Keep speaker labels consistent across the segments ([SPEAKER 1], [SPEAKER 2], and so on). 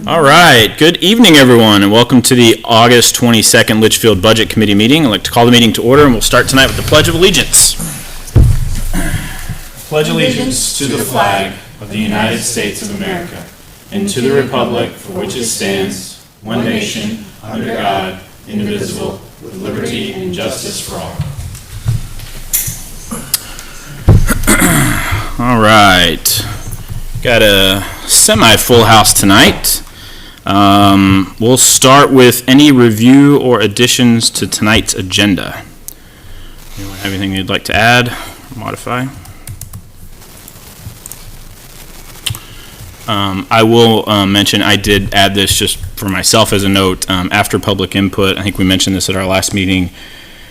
[SPEAKER 1] All right, good evening everyone and welcome to the August 22nd Litchfield Budget Committee meeting. I'd like to call the meeting to order and we'll start tonight with the Pledge of Allegiance. Pledge allegiance to the flag of the United States of America and to the republic for which it stands, one nation, under God, indivisible, with liberty and justice for all. All right, got a semi-full house tonight. We'll start with any review or additions to tonight's agenda. Anyone have anything you'd like to add or modify? I will mention I did add this just for myself as a note. After public input, I think we mentioned this at our last meeting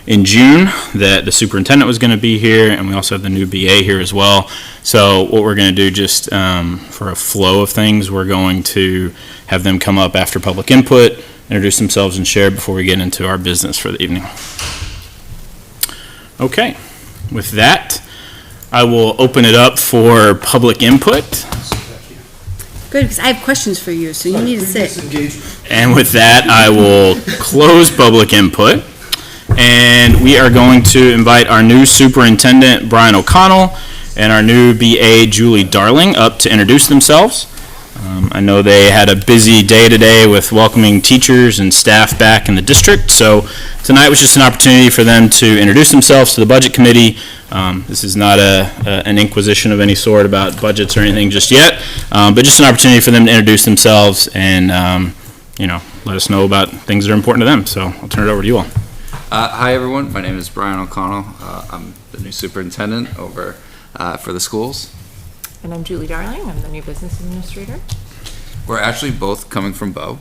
[SPEAKER 1] in June, that the superintendent was going to be here, and we also have the new BA here as well. So what we're going to do, just for a flow of things, we're going to have them come up after public input, introduce themselves and share before we get into our business for the evening. Okay, with that, I will open it up for public input.
[SPEAKER 2] Good, because I have questions for you, so you need to sit.
[SPEAKER 1] And with that, I will close public input. And we are going to invite our new superintendent, Brian O'Connell, and our new BA, Julie Darling, up to introduce themselves. I know they had a busy day today with welcoming teachers and staff back in the district, so tonight was just an opportunity for them to introduce themselves to the budget committee. This is not an inquisition of any sort about budgets or anything just yet, but just an opportunity for them to introduce themselves and let us know about things that are important to them. So I'll turn it over to you all.
[SPEAKER 3] Hi everyone, my name is Brian O'Connell. I'm the new superintendent over for the schools.
[SPEAKER 4] And I'm Julie Darling, I'm the new business administrator.
[SPEAKER 3] We're actually both coming from Bow.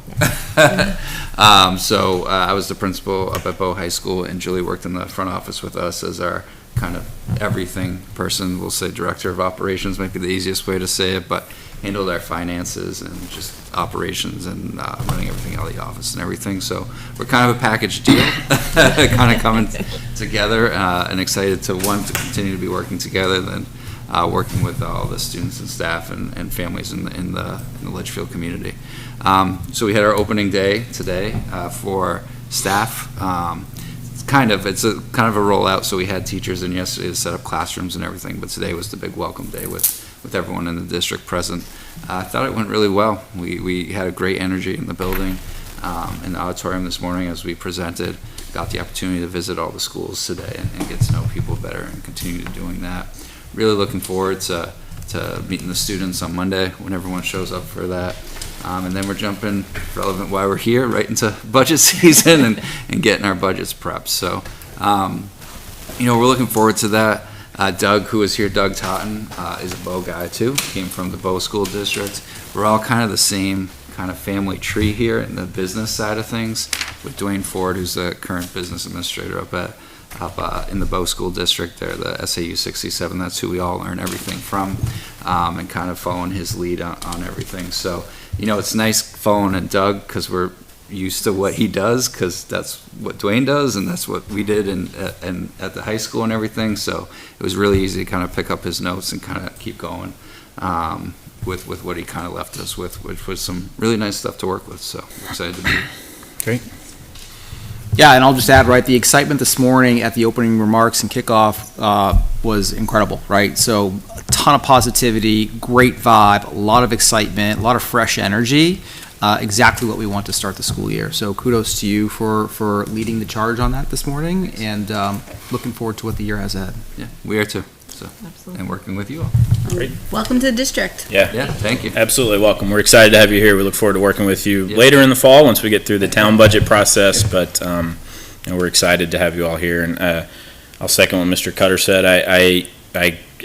[SPEAKER 3] So I was the principal up at Bow High School, and Julie worked in the front office with us as our kind of everything person. We'll say director of operations might be the easiest way to say it, but handled our finances and just operations and running everything out of the office and everything. So we're kind of a package deal, kind of coming together and excited to continue to be working together, then working with all the students and staff and families in the Litchfield community. So we had our opening day today for staff. It's kind of a rollout. So we had teachers in yesterday to set up classrooms and everything, but today was the big welcome day with everyone in the district present. I thought it went really well. We had a great energy in the building, in the auditorium this morning as we presented. Got the opportunity to visit all the schools today and get to know people better and continue doing that. Really looking forward to meeting the students on Monday when everyone shows up for that. And then we're jumping, relevant why we're here, right into budget season and getting our budgets prepped. So, we're looking forward to that. Doug, who is here, Doug Totten, is a Bow guy too. Came from the Bow School District. We're all kind of the same kind of family tree here in the business side of things, with Dwayne Ford, who's the current business administrator up in the Bow School District there, the SAU 67. That's who we all learn everything from, and kind of following his lead on everything. So, it's nice following Doug because we're used to what he does, because that's what Dwayne does and that's what we did and at the high school and everything. So it was really easy to kind of pick up his notes and kind of keep going with what he kind of left us with, which was some really nice stuff to work with. So excited to be here.
[SPEAKER 1] Great.
[SPEAKER 5] Yeah, and I'll just add, right, the excitement this morning at the opening remarks and kickoff was incredible, right? So a ton of positivity, great vibe, a lot of excitement, a lot of fresh energy. Exactly what we want to start the school year. So kudos to you for leading the charge on that this morning, and looking forward to what the year has ahead.
[SPEAKER 3] Yeah, we are too. So,
[SPEAKER 4] absolutely.
[SPEAKER 3] And working with you all.
[SPEAKER 1] Great.
[SPEAKER 2] Welcome to the district.
[SPEAKER 1] Yeah,
[SPEAKER 3] thank you.
[SPEAKER 1] Absolutely welcome. We're excited to have you here. We look forward to working with you later in the fall once we get through the town budget process, but we're excited to have you all here. And I'll second what Mr. Cutter said.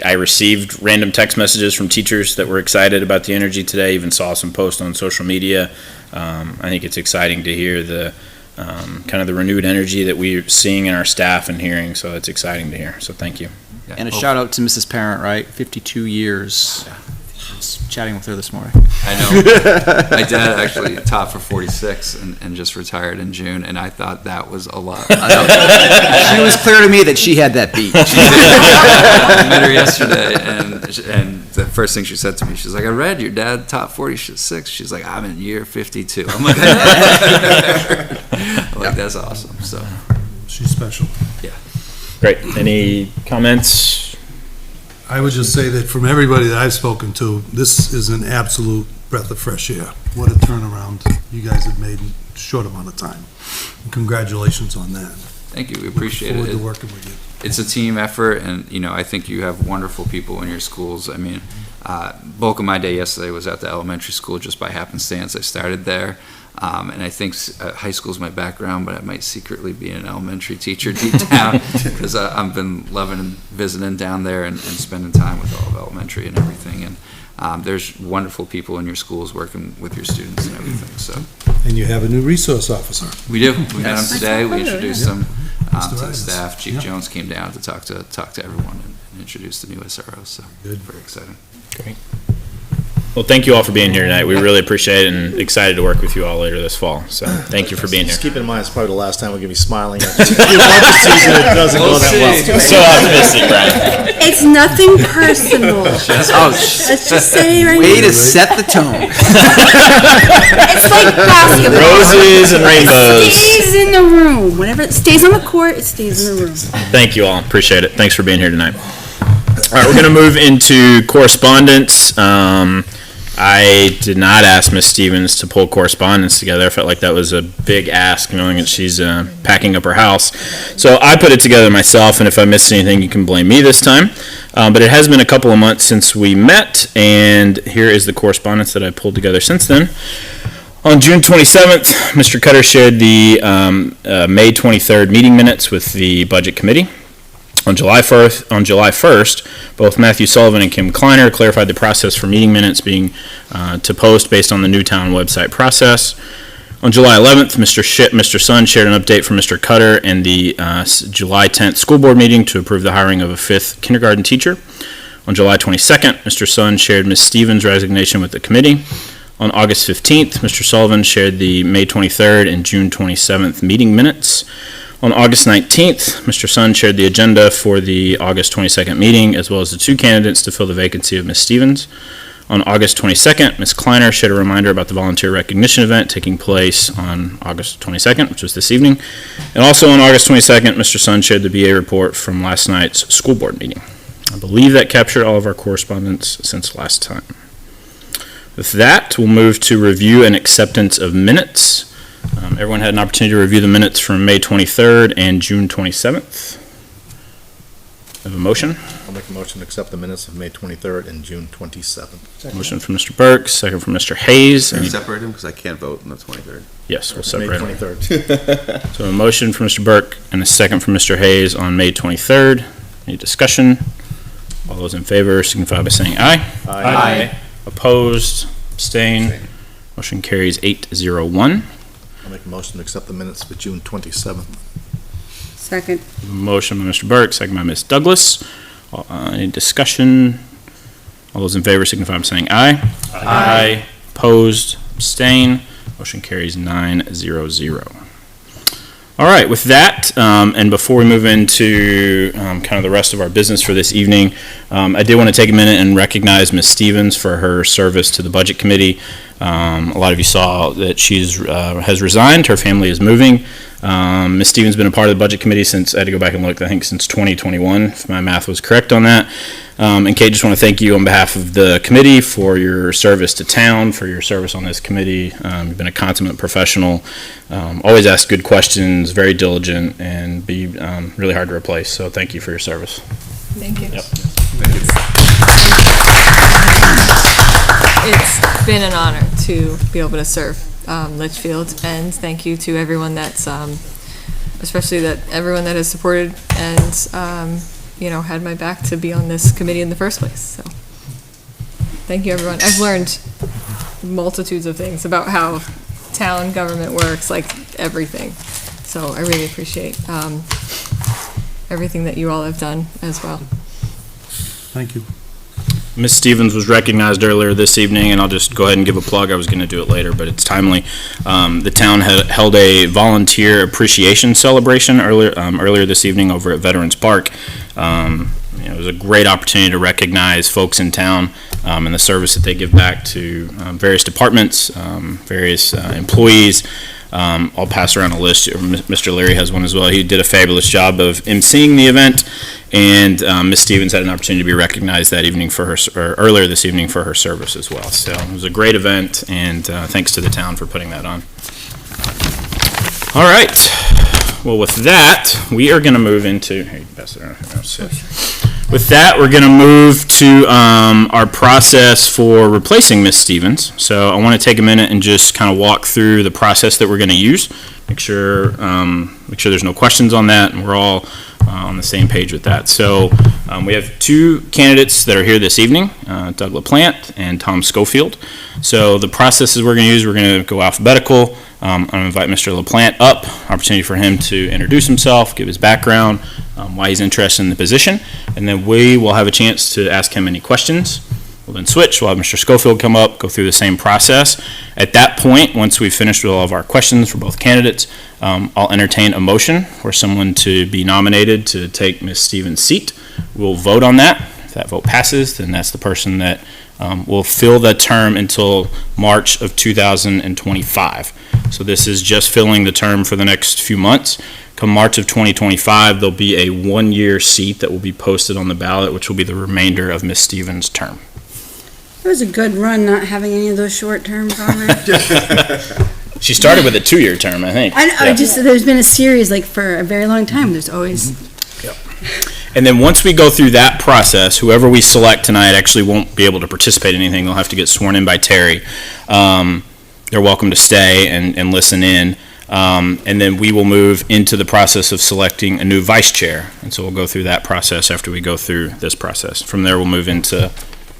[SPEAKER 1] I received random text messages from teachers that were excited about the energy today, even saw some posts on social media. I think it's exciting to hear the kind of the renewed energy that we're seeing in our staff and hearing, so it's exciting to hear. So thank you.
[SPEAKER 5] And a shout out to Mrs. Parent, right? 52 years. Chatting with her this morning.
[SPEAKER 3] I know. My dad actually taught for 46 and just retired in June, and I thought that was a lot.
[SPEAKER 5] She was clear to me that she had that beat.
[SPEAKER 3] I met her yesterday, and the first thing she said to me, she's like, I read your dad taught 46. She's like, I'm in year 52. I'm like, that's awesome. So
[SPEAKER 6] She's special.
[SPEAKER 1] Great. Any comments?
[SPEAKER 6] I would just say that from everybody that I've spoken to, this is an absolute breath of fresh air. What a turnaround you guys have made in a short amount of time. And congratulations on that.
[SPEAKER 3] thank you. We appreciate
[SPEAKER 6] Look
[SPEAKER 3] it.
[SPEAKER 6] forward to working with you.
[SPEAKER 3] It's a team effort, and I think you have wonderful people in your schools. I mean, bulk of my day yesterday was at the elementary school just by happenstance. I started there, and I think high school is my background, but I might secretly be an elementary teacher deep down because I've been loving and visiting down there and spending time with all of elementary and everything. And there's wonderful people in your schools working with your students and everything. So
[SPEAKER 6] And you have a new resource officer.
[SPEAKER 3] we do. We met them today. We introduced them
[SPEAKER 6] Mr.
[SPEAKER 3] to the
[SPEAKER 6] Reyes.
[SPEAKER 3] staff. Chief
[SPEAKER 6] Yeah.
[SPEAKER 3] Jones came down to talk to everyone and introduce the new SRO. So
[SPEAKER 6] Good.
[SPEAKER 3] very exciting.
[SPEAKER 1] Well, thank you all for being here tonight. We really appreciate it and excited to work with you all later this fall. So thank you for being here.
[SPEAKER 7] Just keep in mind, it's probably the last time we're going to be smiling at you. You love the season, it doesn't go that well.
[SPEAKER 1] So optimistic, Brian.
[SPEAKER 2] It's nothing personal. Let's just say it right
[SPEAKER 5] Way
[SPEAKER 2] now.
[SPEAKER 5] to set the tone.
[SPEAKER 2] It's like basketball.
[SPEAKER 1] Roses and
[SPEAKER 2] It
[SPEAKER 1] rainbows.
[SPEAKER 2] stays in the room. Whenever it stays on the court, it stays in the room.
[SPEAKER 1] Thank you all. Appreciate it. Thanks for being here tonight. All right, we're going to move into correspondence. I did not ask Miss Stevens to pull correspondence together. I felt like that was a big ask, knowing that she's packing up her house. So I put it together myself, and if I missed anything, you can blame me this time. But it has been a couple of months since we met, and here is the correspondence that I pulled together since then. On June 27th, Mr. Cutter shared the May 23rd meeting minutes with the Budget Committee. On July 1st, both Matthew Sullivan and Kim Kleiner clarified the process for meeting minutes being to post based on the Newtown website process. On July 11th, Mr. Sun shared an update from Mr. Cutter and the July 10th school board meeting to approve the hiring of a 5th kindergarten teacher. On July 22nd, Mr. Sun shared Ms. Stevens' resignation with the committee. On August 15th, Mr. Sullivan shared the May 23rd and June 27th meeting minutes. On August 19th, Mr. Sun shared the agenda for the August 22nd meeting, as well as the 2 candidates to fill the vacancy of Ms. Stevens. On August 22nd, Ms. Kleiner shared a reminder about the volunteer recognition event taking place on August 22nd, which was this evening. And also on August 22nd, Mr. Sun shared the BA report from last night's school board meeting. I believe that captured all of our correspondence since last time. With that, we'll move to review and acceptance of minutes. Everyone had an opportunity to review the minutes from May 23rd and June 27th. Have a motion?
[SPEAKER 7] I'll make a motion to accept the minutes of May 23rd and June 27th.
[SPEAKER 1] Motion from Mr. Burke, second from Mr. Hayes.
[SPEAKER 8] Can
[SPEAKER 1] Any-
[SPEAKER 8] you separate them, because I can't vote on the 23rd.
[SPEAKER 1] Yes, we'll
[SPEAKER 7] May
[SPEAKER 1] separate them.
[SPEAKER 7] 23rd.
[SPEAKER 1] So a motion from Mr. Burke and a second from Mr. Hayes on May 23rd. Any discussion? All those in favor signify by saying aye.
[SPEAKER 7] Aye.
[SPEAKER 1] Opposed, abstain, motion carries 801.
[SPEAKER 7] I'll make a motion to accept the minutes for June 27th.
[SPEAKER 2] Second.
[SPEAKER 1] Motion by Mr. Burke, second by Ms. Douglas. Any discussion? All those in favor signify by saying aye. Aye. Opposed, abstain, motion carries 900. All right, with that, and before we move into kind of the rest of our business for this evening, I did want to take a minute and recognize Ms. Stevens for her service to the Budget Committee. A lot of you saw that she's has resigned. Her family is moving. Ms. Stevens has been a part of the Budget Committee since, I had to go back and look, I think since 2021, if my math was correct on that. And Kate, just want to thank you on behalf of the committee for your service to town, for your service on this committee. You've been a consummate professional, always ask good questions, very diligent, and be really hard to replace. So thank you for your service.
[SPEAKER 4] Thank you.
[SPEAKER 1] Yep.
[SPEAKER 4] It's been an honor to be able to serve Litchfield, and thank you to everyone that's, especially everyone that has supported and, had my back to be on this committee in the first place. So, thank you, everyone. I've learned multitudes of things about how town government works, like everything. So I really appreciate everything that you all have done as well.
[SPEAKER 6] Thank you.
[SPEAKER 1] Ms. Stevens was recognized earlier this evening, and I'll just go ahead and give a plug. I was going to do it later, but it's timely. The town had held a volunteer appreciation celebration earlier this evening over at Veterans Park. It was a great opportunity to recognize folks in town and the service that they give back to various departments, various employees. I'll pass around a list. Mr. Leary has one as well. He did a fabulous job of emceeing the event, and Ms. Stevens had an opportunity to be recognized that evening for her, or earlier this evening for her service as well. So it was a great event, and thanks to the town for putting that on. All right. Well, with that, we are going to move into. Here, you can pass it around. With that, we're going to move to our process for replacing Ms. Stevens. So I want to take a minute and just kind of walk through the process that we're going to use. Make sure there's no questions on that, and we're all on the same page with that. So we have two candidates that are here this evening, Doug LaPlante and Tom Schofield. So the processes we're going to use, we're going to go alphabetical. I'm going to invite Mr. LaPlante up, opportunity for him to introduce himself, give his background, why he's interested in the position, and then we will have a chance to ask him any questions. We'll then switch. We'll have Mr. Schofield come up, go through the same process. At that point, once we've finished with all of our questions for both candidates, I'll entertain a motion for someone to be nominated to take Ms. Stevens' seat. We'll vote on that. If that vote passes, then that's the person that will fill the term until March of 2025. So this is just filling the term for the next few months. Come March of 2025, there'll be a one-year seat that will be posted on the ballot, which will be the remainder of Ms. Stevens' term.
[SPEAKER 2] It was a good run not having any of those short terms on there.
[SPEAKER 1] She started with a 2-year term, I think.
[SPEAKER 2] There's been a series like for a very long time. There's always.
[SPEAKER 1] Yep. And then once we go through that process, whoever we select tonight actually won't be able to participate in anything. They'll have to get sworn in by Terry. They're welcome to stay and listen in. And then we will move into the process of selecting a new vice chair. And so we'll go through that process after we go through this process. From there, we'll move into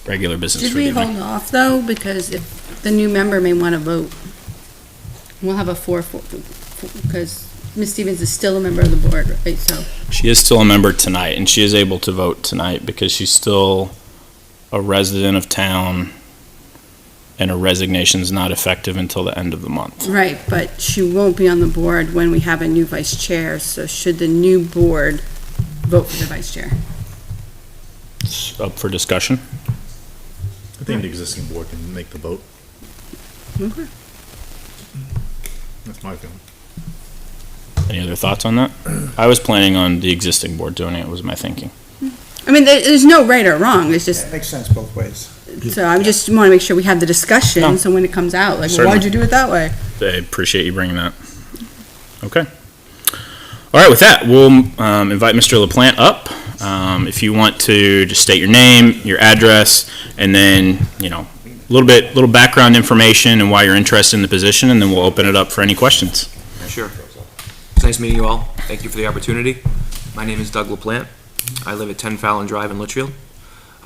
[SPEAKER 1] regular business.
[SPEAKER 2] Did we hold off, though? Because if the new member may want to vote, we'll have a 4-4, because Ms. Stevens is still a member of the board, right? So
[SPEAKER 1] she is still a member tonight, and she is able to vote tonight because she's still a resident of town, and her resignation is not effective until the end of the month.
[SPEAKER 2] Right, but she won't be on the board when we have a new vice chair, so should the new board vote for the vice chair?
[SPEAKER 1] It's up for discussion.
[SPEAKER 7] I think the existing board can make the vote.
[SPEAKER 2] Okay.
[SPEAKER 7] That's my feeling.
[SPEAKER 1] Any other thoughts on that? I was planning on the existing board doing it, was my thinking.
[SPEAKER 2] I mean, there's no right or wrong, it's just,
[SPEAKER 9] It makes sense both ways.
[SPEAKER 2] so I just want to make sure we have the discussion,
[SPEAKER 1] No.
[SPEAKER 2] so when it comes out, like, well,
[SPEAKER 1] Certainly.
[SPEAKER 2] why'd you do it that way?
[SPEAKER 1] I appreciate you bringing that. Okay. All right, with that, we'll invite Mr. LaPlante up. If you want to just state your name, your address, and then, a little background information and why you're interested in the position, and then we'll open it up for any questions.
[SPEAKER 10] Sure. It's nice meeting you all. Thank you for the opportunity. My name is Doug LaPlante. I live at 10 Fallon Drive in Litchfield.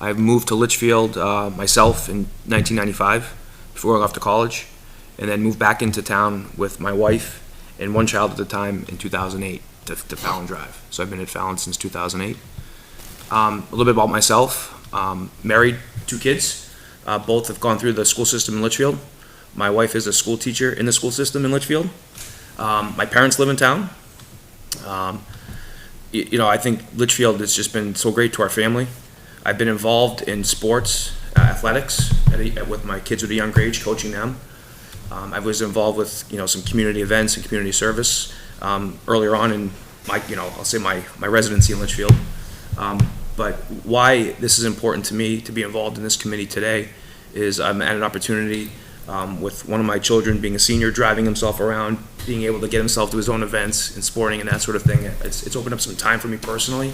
[SPEAKER 10] I moved to Litchfield myself in 1995 before going off to college, and then moved back into town with my wife and one child at the time in 2008 to Fallon Drive. So I've been at Fallon since 2008. A little bit about myself. Married, 2 kids. Both have gone through the school system in Litchfield. My wife is a school teacher in the school system in Litchfield. My parents live in town. I think Litchfield has just been so great to our family. I've been involved in sports, athletics, with my kids at a younger age, coaching them. I was involved with, some community events and community service earlier on in my, I'll say my residency in Litchfield. But why this is important to me to be involved in this committee today is I'm at an opportunity with one of my children being a senior, driving himself around, being able to get himself to his own events and sporting and that sort of thing. It's opened up some time for me personally,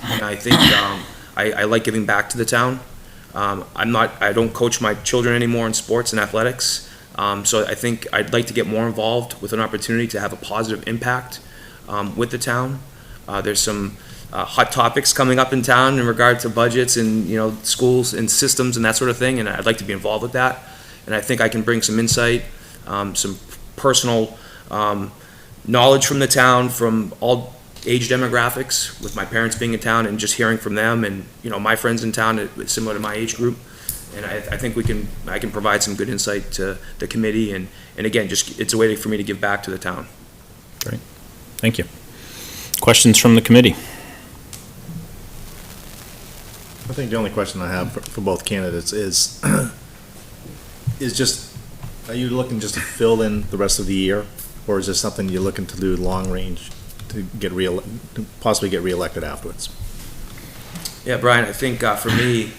[SPEAKER 10] and I think I like giving back to the town. I don't coach my children anymore in sports and athletics, so I think I'd like to get more involved with an opportunity to have a positive impact with the town. There's some hot topics coming up in town in regard to budgets and schools and systems and that sort of thing, and I'd like to be involved with that. And I think I can bring some insight, some personal knowledge from the town, from all age demographics, with my parents being in town and just hearing from them, and, my friends in town, similar to my age group. And I think I can provide some good insight to the committee, and again, it's a way for me to give back to the town.
[SPEAKER 1] Thank you. Questions from the committee?
[SPEAKER 7] I think the only question I have for both candidates is just, are you looking just to fill in the rest of the year? Or is this something you're looking to do long range to possibly get reelected afterwards?
[SPEAKER 10] Yeah, Brian, I think for me,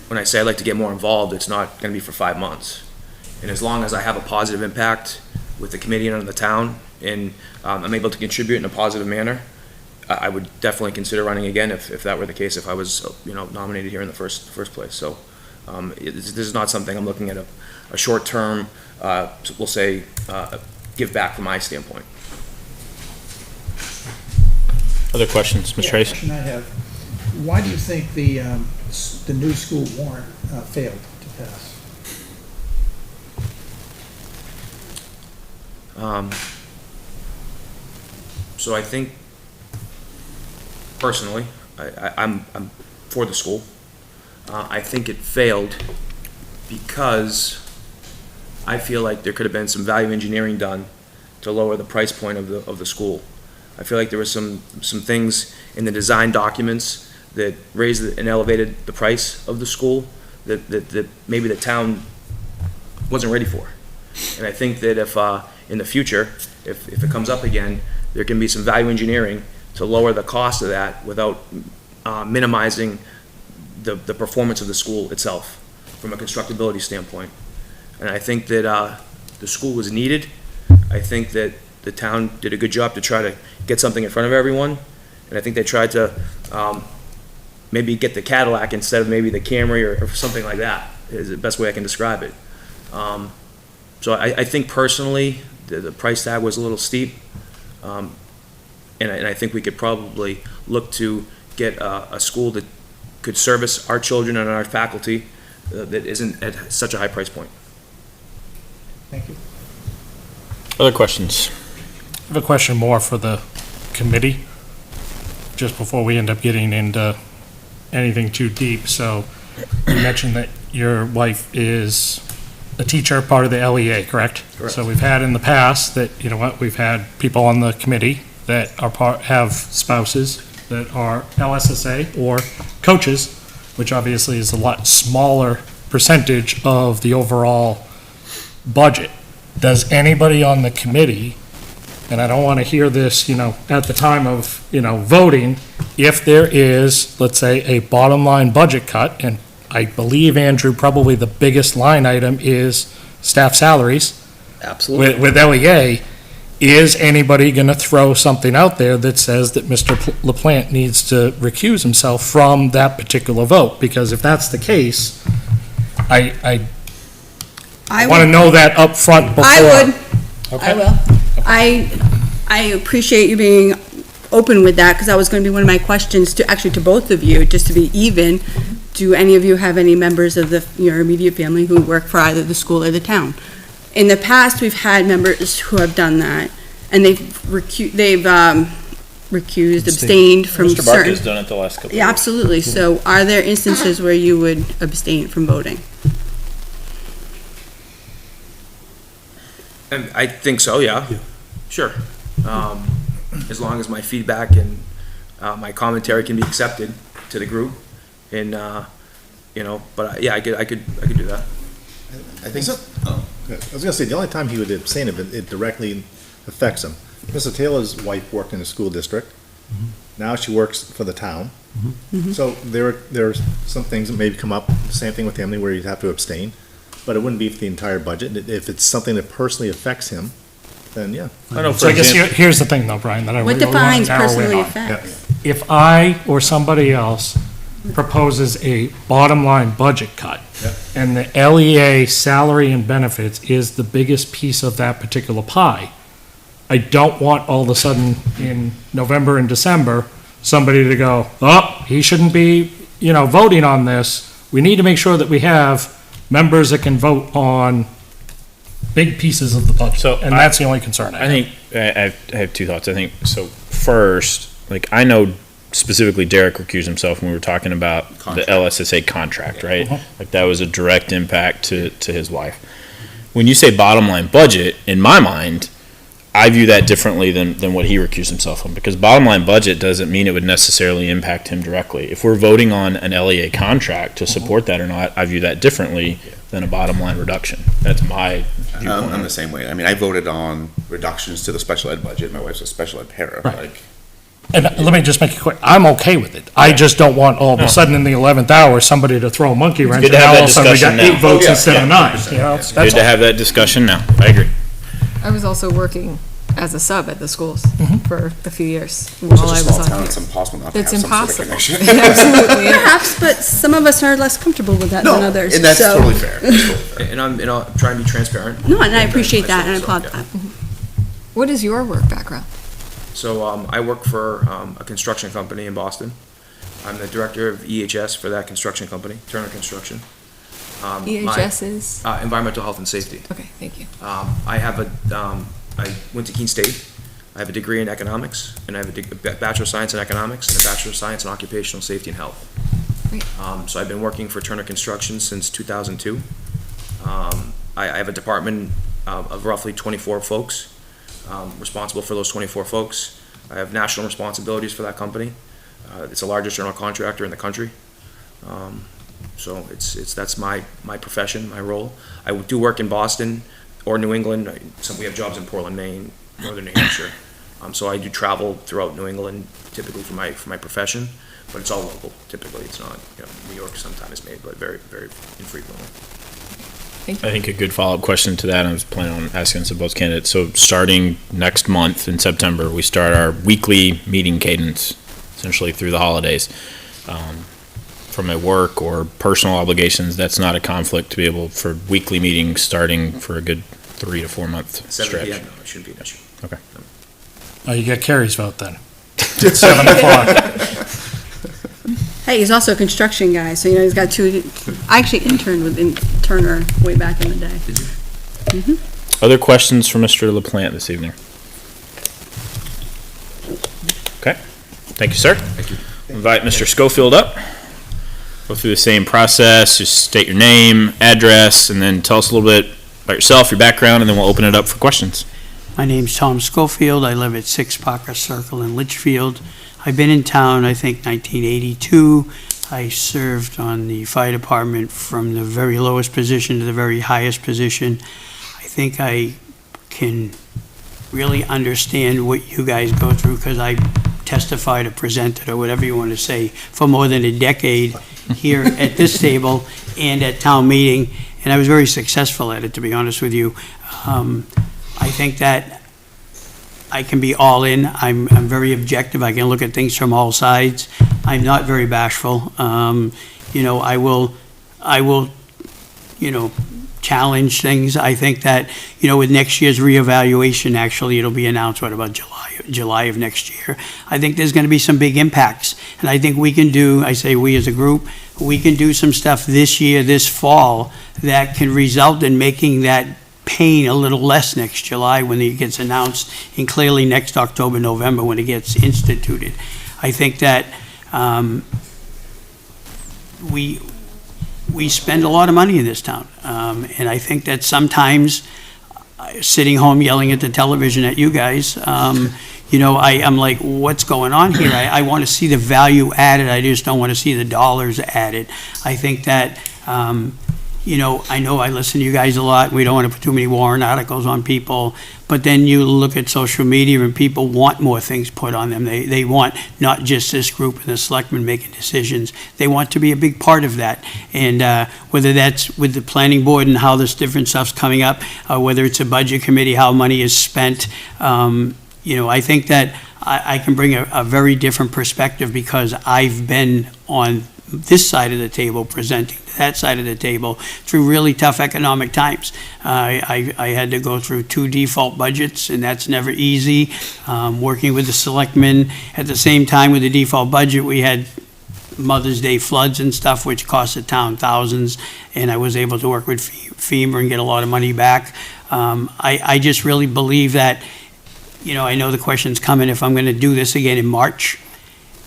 [SPEAKER 10] when I say I'd like to get more involved, it's not going to be for 5 months. And as long as I have a positive impact with the committee and on the town, and I'm able to contribute in a positive manner, I would definitely consider running again if that were the case, if I was, nominated here in the first place. So this is not something I'm looking at a short-term, we'll say, give back from my standpoint.
[SPEAKER 1] Other questions, Ms.
[SPEAKER 9] Yeah,
[SPEAKER 1] Trace?
[SPEAKER 9] question I have, why do you think the new school warrant failed to pass?
[SPEAKER 10] So I think, personally, I'm for the school. I think it failed because I feel like there could have been some value engineering done to lower the price point of the school. I feel like there were some things in the design documents that raised and elevated the price of the school that maybe the town wasn't ready for. And I think that if in the future, if it comes up again, there can be some value engineering to lower the cost of that without minimizing the performance of the school itself from a constructability standpoint. And I think that the school was needed. I think that the town did a good job to try to get something in front of everyone. And I think they tried to maybe get the Cadillac instead of maybe the Camry or something like that, is the best way I can describe it. So I think personally, the price tag was a little steep. And I think we could probably look to get a school that could service our children and our faculty that isn't at such a high price point.
[SPEAKER 9] Thank you.
[SPEAKER 1] Other questions?
[SPEAKER 11] I have a question more for the committee, just before we end up getting into anything too deep. So you mentioned that your wife is a teacher, part of the LEA, correct?
[SPEAKER 10] Correct.
[SPEAKER 11] So we've had in the past that, we've had people on the committee that are have spouses that are LSSA or coaches, which obviously is a lot smaller percentage of the overall budget. Does anybody on the committee, and I don't want to hear this, at the time of, voting, if there is, let's say, a bottom line budget cut, and I believe, Andrew, probably the biggest line item is staff salaries.
[SPEAKER 5] Absolutely.
[SPEAKER 11] With LEA, is anybody going to throw something out there that says that Mr. LaPlante needs to recuse himself from that particular vote? Because if that's the case, I want to know that up front before.
[SPEAKER 2] I would.
[SPEAKER 11] Okay.
[SPEAKER 2] I will. I appreciate you being open with that, because that was going to be one of my questions to both of you, just to be even. Do any of you have any members of your immediate family who work for either the school or the town? In the past, we've had members who have done that, and they've recused, abstained from
[SPEAKER 1] Mr. Barker
[SPEAKER 2] certain.
[SPEAKER 1] has done it the last couple of
[SPEAKER 2] Yeah,
[SPEAKER 1] years.
[SPEAKER 2] absolutely. So are there instances where you would abstain from voting?
[SPEAKER 10] And I think so, yeah. Sure. As long as my feedback and my commentary can be accepted to the group, and but yeah, I could do that.
[SPEAKER 7] I think, I was gonna say, the only time he would abstain if it directly affects him. Mr. Taylor's wife worked in the school district. Now she works for the town. So there's some things that maybe come up, same thing with him, where you'd have to abstain, but it wouldn't be for the entire budget. If it's something that personally affects him, then yeah.
[SPEAKER 1] I know,
[SPEAKER 11] So I guess here's the thing though, Brian, that I
[SPEAKER 2] What
[SPEAKER 11] really want
[SPEAKER 2] defines
[SPEAKER 11] to narrow in
[SPEAKER 2] personally
[SPEAKER 11] on.
[SPEAKER 2] affects?
[SPEAKER 11] If I or somebody else proposes a bottom line budget cut, and the LEA salary and benefits is the biggest piece of that particular pie, I don't want all of a sudden in November and December, somebody to go, oh, he shouldn't be, voting on this. We need to make sure that we have members that can vote on big pieces of the budget.
[SPEAKER 1] So
[SPEAKER 11] And that's the only concern I
[SPEAKER 1] I
[SPEAKER 11] have.
[SPEAKER 1] think, I have two thoughts. I think, so first, like, I know specifically Derek recused himself when we were talking about the LSSA contract, right? Like, that was a direct impact to his wife. When you say bottom line budget, in my mind, I view that differently than what he recused himself from, because bottom line budget doesn't mean it would necessarily impact him directly. If we're voting on an LEA contract to support that or not, I view that differently than a bottom line reduction. That's my viewpoint.
[SPEAKER 8] I'm the same way. I mean, I voted on reductions to the special ed budget. My wife's a special ed para,
[SPEAKER 11] Right.
[SPEAKER 8] like.
[SPEAKER 11] And let me just make it quick, I'm okay with it. I just don't want all of a sudden in the 11th hour, somebody to throw a monkey wrench
[SPEAKER 1] good
[SPEAKER 11] and
[SPEAKER 1] to have
[SPEAKER 11] now all
[SPEAKER 1] that
[SPEAKER 11] of a sudden we got
[SPEAKER 1] discussion
[SPEAKER 11] 8
[SPEAKER 1] now.
[SPEAKER 11] votes
[SPEAKER 8] Oh, yeah,
[SPEAKER 11] instead of 9.
[SPEAKER 8] 100%,
[SPEAKER 11] You know,
[SPEAKER 8] yeah.
[SPEAKER 11] that's
[SPEAKER 1] Good to
[SPEAKER 11] all.
[SPEAKER 1] have that discussion now. I agree.
[SPEAKER 4] I was also working as a sub at the schools for a few years
[SPEAKER 8] Such
[SPEAKER 4] while
[SPEAKER 8] a
[SPEAKER 4] I
[SPEAKER 8] small
[SPEAKER 4] was
[SPEAKER 8] town,
[SPEAKER 4] on
[SPEAKER 8] it's
[SPEAKER 4] here.
[SPEAKER 8] impossible not to have
[SPEAKER 4] It's
[SPEAKER 8] some sort of
[SPEAKER 4] impossible.
[SPEAKER 8] connection.
[SPEAKER 4] Absolutely.
[SPEAKER 2] Perhaps, but some of us are less comfortable with that than
[SPEAKER 8] No,
[SPEAKER 2] others.
[SPEAKER 8] and that's
[SPEAKER 2] so-
[SPEAKER 8] totally fair. That's totally fair.
[SPEAKER 10] And I'm, trying to be transparent.
[SPEAKER 2] No, and I appreciate that, and I applaud
[SPEAKER 10] Yeah.
[SPEAKER 2] that.
[SPEAKER 4] What is your work background?
[SPEAKER 10] So I work for a construction company in Boston. I'm the director of EHS for that construction company, Turner Construction.
[SPEAKER 4] EHS is?
[SPEAKER 10] Environmental Health and Safety.
[SPEAKER 4] Okay, thank you.
[SPEAKER 10] I have I went to Keene State. I have a degree in economics, and I have a Bachelor of Science in Economics and a Bachelor of Science in Occupational Safety and Health.
[SPEAKER 4] Great.
[SPEAKER 10] So I've been working for Turner Construction since 2002. I have a department of roughly 24 folks, responsible for those 24 folks. I have national responsibilities for that company. It's the largest general contractor in the country. So that's my profession, my role. I do work in Boston or New England. We have jobs in Portland, Maine, northern New Hampshire. So I do travel throughout New England typically for my profession, but it's all local typically. It's not, New York sometimes made, but very, very infrequently.
[SPEAKER 4] Thank you.
[SPEAKER 1] I think a good follow-up question to that, I was planning on asking this of both candidates. So starting next month in September, we start our weekly meeting cadence, essentially through the holidays. From a work or personal obligations, that's not a conflict to be able for weekly meetings starting for a good 3 to 4 month
[SPEAKER 10] 7
[SPEAKER 1] stretch.
[SPEAKER 10] p.m. No, it shouldn't be an issue.
[SPEAKER 1] Okay.
[SPEAKER 11] Oh, you get Carrie's vote then. 7 o'clock.
[SPEAKER 2] Hey, he's also a construction guy, so he's got 2, I actually interned with Turner way back in the day.
[SPEAKER 10] Did you?
[SPEAKER 1] Other questions for Mr. LaPlante this evening? Okay. Thank you, sir.
[SPEAKER 10] Thank you.
[SPEAKER 1] Invite Mr. Schofield up. Go through the same process. Just state your name, address, and then tell us a little bit about yourself, your background, and then we'll open it up for questions.
[SPEAKER 12] My name's Tom Schofield. I live at 6 Parker Circle in Litchfield. I've been in town, I think, 1982. I served on the fire department from the very lowest position to the very highest position. I think I can really understand what you guys go through because I testified or presented or whatever you want to say for more than a decade here at this table and at town meeting, and I was very successful at it, to be honest with you. I think that I can be all in. I'm very objective. I can look at things from all sides. I'm not very bashful. I will, challenge things. I think that, with next year's reevaluation, actually, it'll be announced, about July of next year. I think there's going to be some big impacts. And I think we can do, I say we as a group, we can do some stuff this year, this fall, that can result in making that pain a little less next July when it gets announced, and clearly next October, November when it gets instituted. I think that we spend a lot of money in this town, and I think that sometimes sitting home yelling at the television at you guys, I'm like, what's going on here? I want to see the value added. I just don't want to see the dollars added. I think that I know I listen to you guys a lot. We don't want to put too many warrant articles on people, but then you look at social media and people want more things put on them. They want not just this group and the selectmen making decisions. They want to be a big part of that. And whether that's with the planning board and how this different stuff's coming up, whether it's a budget committee, how money is spent, I think that I can bring a very different perspective because I've been on this side of the table presenting to that side of the table through really tough economic times. I had to go through 2 default budgets, and that's never easy. Working with the selectmen at the same time with the default budget, we had Mother's Day floods and stuff, which cost the town thousands, and I was able to work with FEMA and get a lot of money back. I just really believe that you know, I know the question's coming if I'm gonna do this again in March.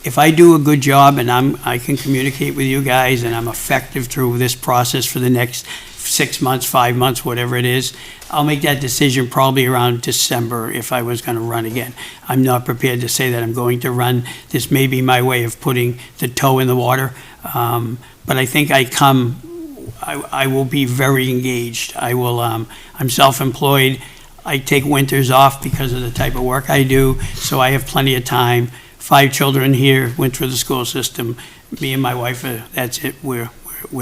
[SPEAKER 12] If I do a good job and I can communicate with you guys and I'm effective through this process for the next 6 months, 5 months, whatever it is, I'll make that decision probably around December if I was gonna run again. I'm not prepared to say that I'm going to run. This may be my way of putting the toe in the water. But I think I will be very engaged. I'm self-employed. I take winters off because of the type of work I do, so I have plenty of time. 5 children here, went through the school system. Me and my wife, that's it. We're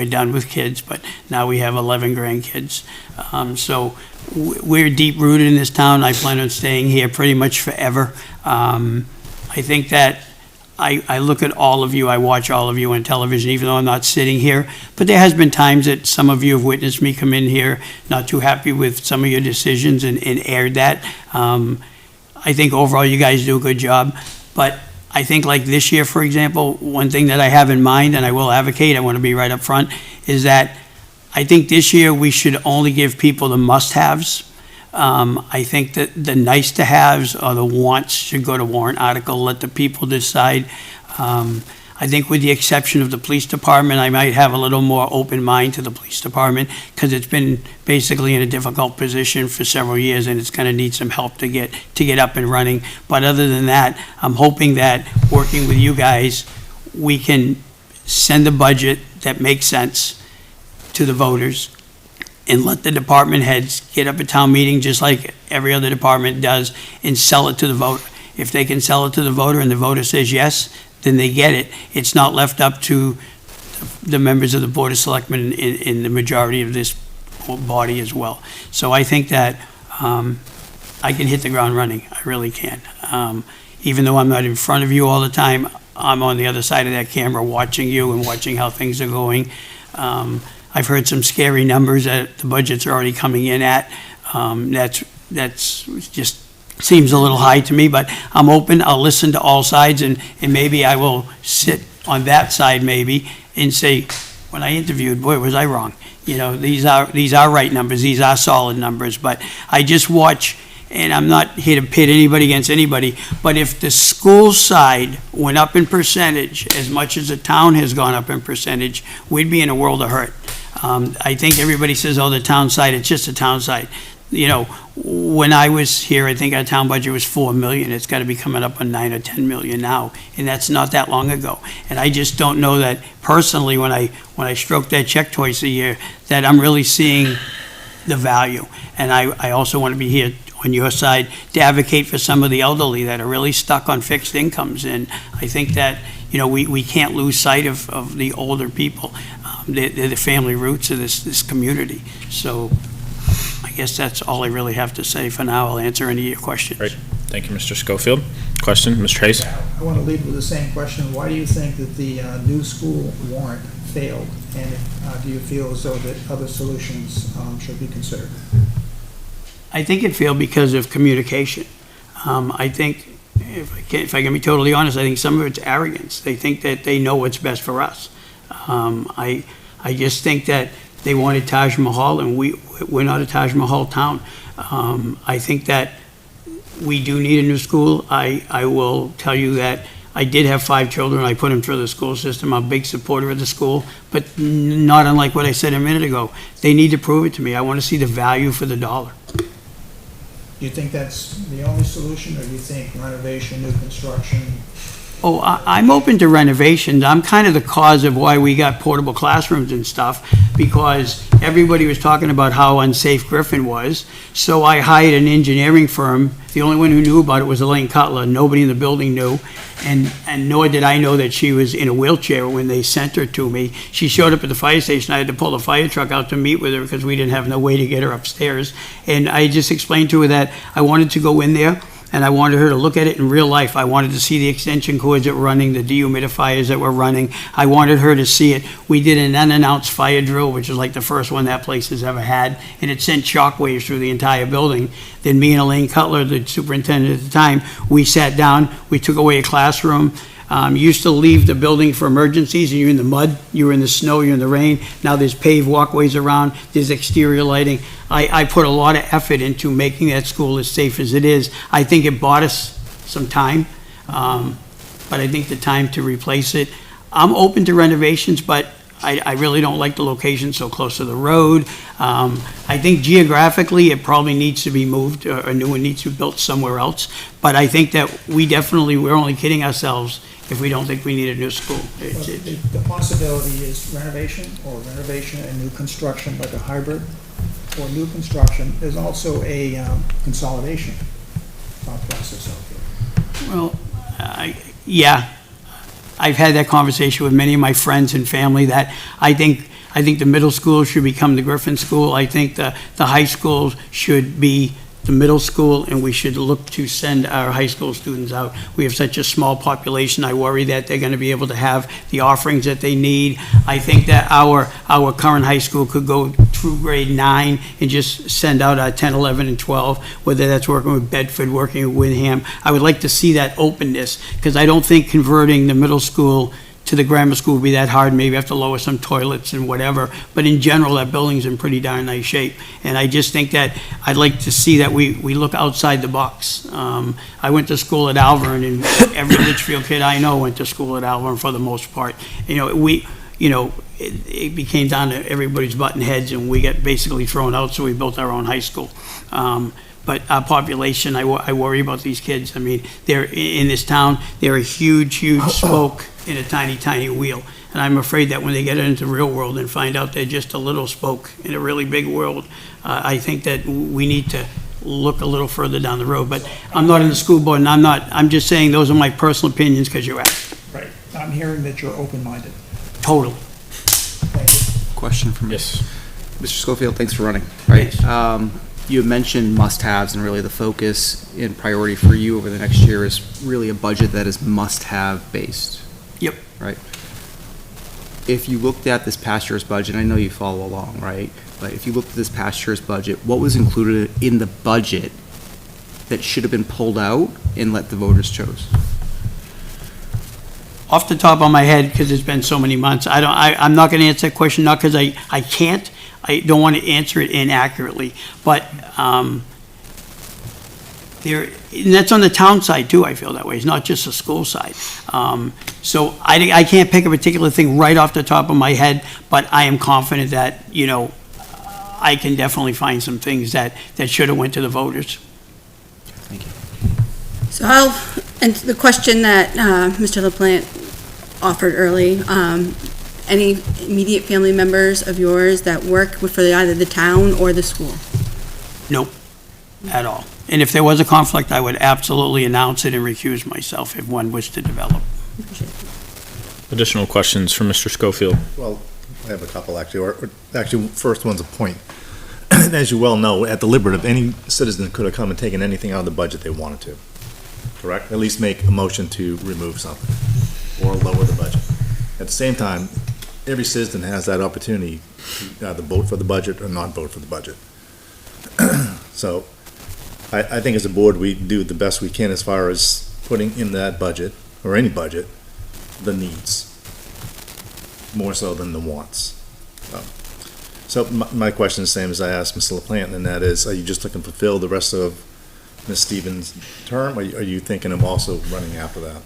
[SPEAKER 12] done with kids, but now we have 11 grandkids. So we're deep-rooted in this town. I plan on staying here pretty much forever. I think that I look at all of you, I watch all of you on television, even though I'm not sitting here. But there has been times that some of you have witnessed me come in here, not too happy with some of your decisions and aired that. I think overall you guys do a good job. But I think like this year, for example, one thing that I have in mind, and I will advocate, I want to be right up front, is that I think this year we should only give people the must-haves. I think that the nice-to-haves or the wants should go to warrant article, let the people decide. I think with the exception of the police department, I might have a little more open mind to the police department because it's been basically in a difficult position for several years and it's going to need some help to get up and running. But other than that, I'm hoping that working with you guys, we can send a budget that makes sense to the voters and let the department heads get up at town meeting just like every other department does and sell it to the voter. If they can sell it to the voter and the voter says yes, then they get it. It's not left up to the members of the Board of Selectmen in the majority of this body as well. So I think that I can hit the ground running. I really can. Even though I'm not in front of you all the time, I'm on the other side of that camera watching you and watching how things are going. I've heard some scary numbers that the budgets are already coming in at. That's just seems a little high to me, but I'm open. I'll listen to all sides, and maybe I will sit on that side maybe and say, when I interviewed, boy, was I wrong. You know, these are right numbers. These are solid numbers. But I just watch, and I'm not here to pit anybody against anybody, but if the school side went up in percentage as much as the town has gone up in percentage, we'd be in a world of hurt. I think everybody says, oh, the town side, it's just the town side. You know, when I was here, I think our town budget was 4 million. It's got to be coming up on 9 or 10 million now, and that's not that long ago. And I just don't know that personally, when I stroke that check twice a year, that I'm really seeing the value. And I also want to be here on your side to advocate for some of the elderly that are really stuck on fixed incomes. And I think that, you know, we can't lose sight of the older people. They're the family roots of this community. So I guess that's all I really have to say for now. I'll answer any of your questions.
[SPEAKER 1] Great. Thank you, Mr. Schofield. Question, Mr. Trace?
[SPEAKER 9] I want to lead with the same question. Why do you think that the new school warrant failed? And do you feel as though that other solutions should be considered?
[SPEAKER 12] I think it failed because of communication. I think, if I can be totally honest, I think some of it's arrogance. They think that they know what's best for us. I just think that they wanted Taj Mahal, and we're not a Taj Mahal town. I think that we do need a new school. I will tell you that I did have 5 children. I put them through the school system. I'm a big supporter of the school, but not unlike what I said a minute ago. They need to prove it to me. I want to see the value for the dollar.
[SPEAKER 9] Do you think that's the only solution, or do you think renovation, new construction?
[SPEAKER 12] Oh, I'm open to renovations. I'm kind of the cause of why we got portable classrooms and stuff, because everybody was talking about how unsafe Griffin was. So I hired an engineering firm. The only one who knew about it was Elaine Cutler. Nobody in the building knew, and nor did I know that she was in a wheelchair when they sent her to me. She showed up at the fire station. I had to pull the fire truck out to meet with her because we didn't have no way to get her upstairs. And I just explained to her that I wanted to go in there, and I wanted her to look at it in real life. I wanted to see the extension cords that were running, the dehumidifiers that were running. I wanted her to see it. We did an unannounced fire drill, which is like the first one that place has ever had, and it sent shockwaves through the entire building. Then me and Elaine Cutler, the superintendent at the time, we sat down, we took away a classroom. You used to leave the building for emergencies, and you're in the mud, you're in the snow, you're in the rain. Now there's paved walkways around, there's exterior lighting. I put a lot of effort into making that school as safe as it is. I think it bought us some time, but I think the time to replace it. I'm open to renovations, but I really don't like the location so close to the road. I think geographically, it probably needs to be moved, or a new one needs to be built somewhere else. But I think that we're only kidding ourselves if we don't think we need a new school.
[SPEAKER 9] The possibility is renovation and new construction, like a hybrid, or new construction. There's also a consolidation process out there.
[SPEAKER 12] Well, yeah. I've had that conversation with many of my friends and family that I think the middle school should become the Griffin School. I think the high school should be the middle school, and we should look to send our high school students out. We have such a small population. I worry that they're going to be able to have the offerings that they need. I think that our current high school could go through grade 9 and just send out our 10, 11, and 12, whether that's working with Bedford, working with Wyndham. I would like to see that openness, because I don't think converting the middle school to the grammar school would be that hard. Maybe have to lower some toilets and whatever, but in general, that building's in pretty darn nice shape. And I just think that I'd like to see that we look outside the box. I went to school at Alvern, and every Litchfield kid I know went to school at Alvern for the most part. It became down to everybody's button heads, and we got basically thrown out, so we built our own high school. But our population, I worry about these kids. I mean, they're in this town, they're a huge, huge spoke in a tiny, tiny wheel. And I'm afraid that when they get into the real world and find out they're just a little spoke in a really big world, I think that we need to look a little further down the road. But I'm not in the school board, and I'm just saying those are my personal opinions because you're asked.
[SPEAKER 9] Right. I'm hearing that you're open-minded.
[SPEAKER 12] Totally.
[SPEAKER 9] Thank you.
[SPEAKER 5] Question from
[SPEAKER 1] Yes.
[SPEAKER 5] Mr. Schofield, thanks for running. Right. You have mentioned must-haves, and really the focus and priority for you over the next year is really a budget that is must-have based.
[SPEAKER 12] Yep.
[SPEAKER 5] Right. If you looked at this past year's budget, I know you follow along, right? But if you looked at this past year's budget, what was included in the budget that should have been pulled out and let the voters choose?
[SPEAKER 12] Off the top of my head, because it's been so many months, I'm not going to answer that question, not because I can't. I don't want to answer it inaccurately, but and that's on the town side too, I feel that way. It's not just the school side. So I can't pick a particular thing right off the top of my head, but I am confident that, I can definitely find some things that should have went to the voters.
[SPEAKER 5] Thank you.
[SPEAKER 2] So and the question that Mr. LaPlante offered early, any immediate family members of yours that work for either the town or the school?
[SPEAKER 12] Nope, at all. And if there was a conflict, I would absolutely announce it and recuse myself if one was to develop.
[SPEAKER 1] Additional questions from Mr. Schofield?
[SPEAKER 7] Well, I have a couple actually, or actually, first one's a point. As you well know, at deliberative, any citizen could have come and taken anything out of the budget they wanted to, correct? At least make a motion to remove something or lower the budget. At the same time, every citizen has that opportunity to either vote for the budget or not vote for the budget. So I think as a board, we do the best we can as far as putting in that budget, or any budget, the needs, more so than the wants. So my question is the same as I asked Mr. LaPlante, and that is, are you just looking to fulfill the rest of Ms. Stevens' term, or are you thinking of also running after that?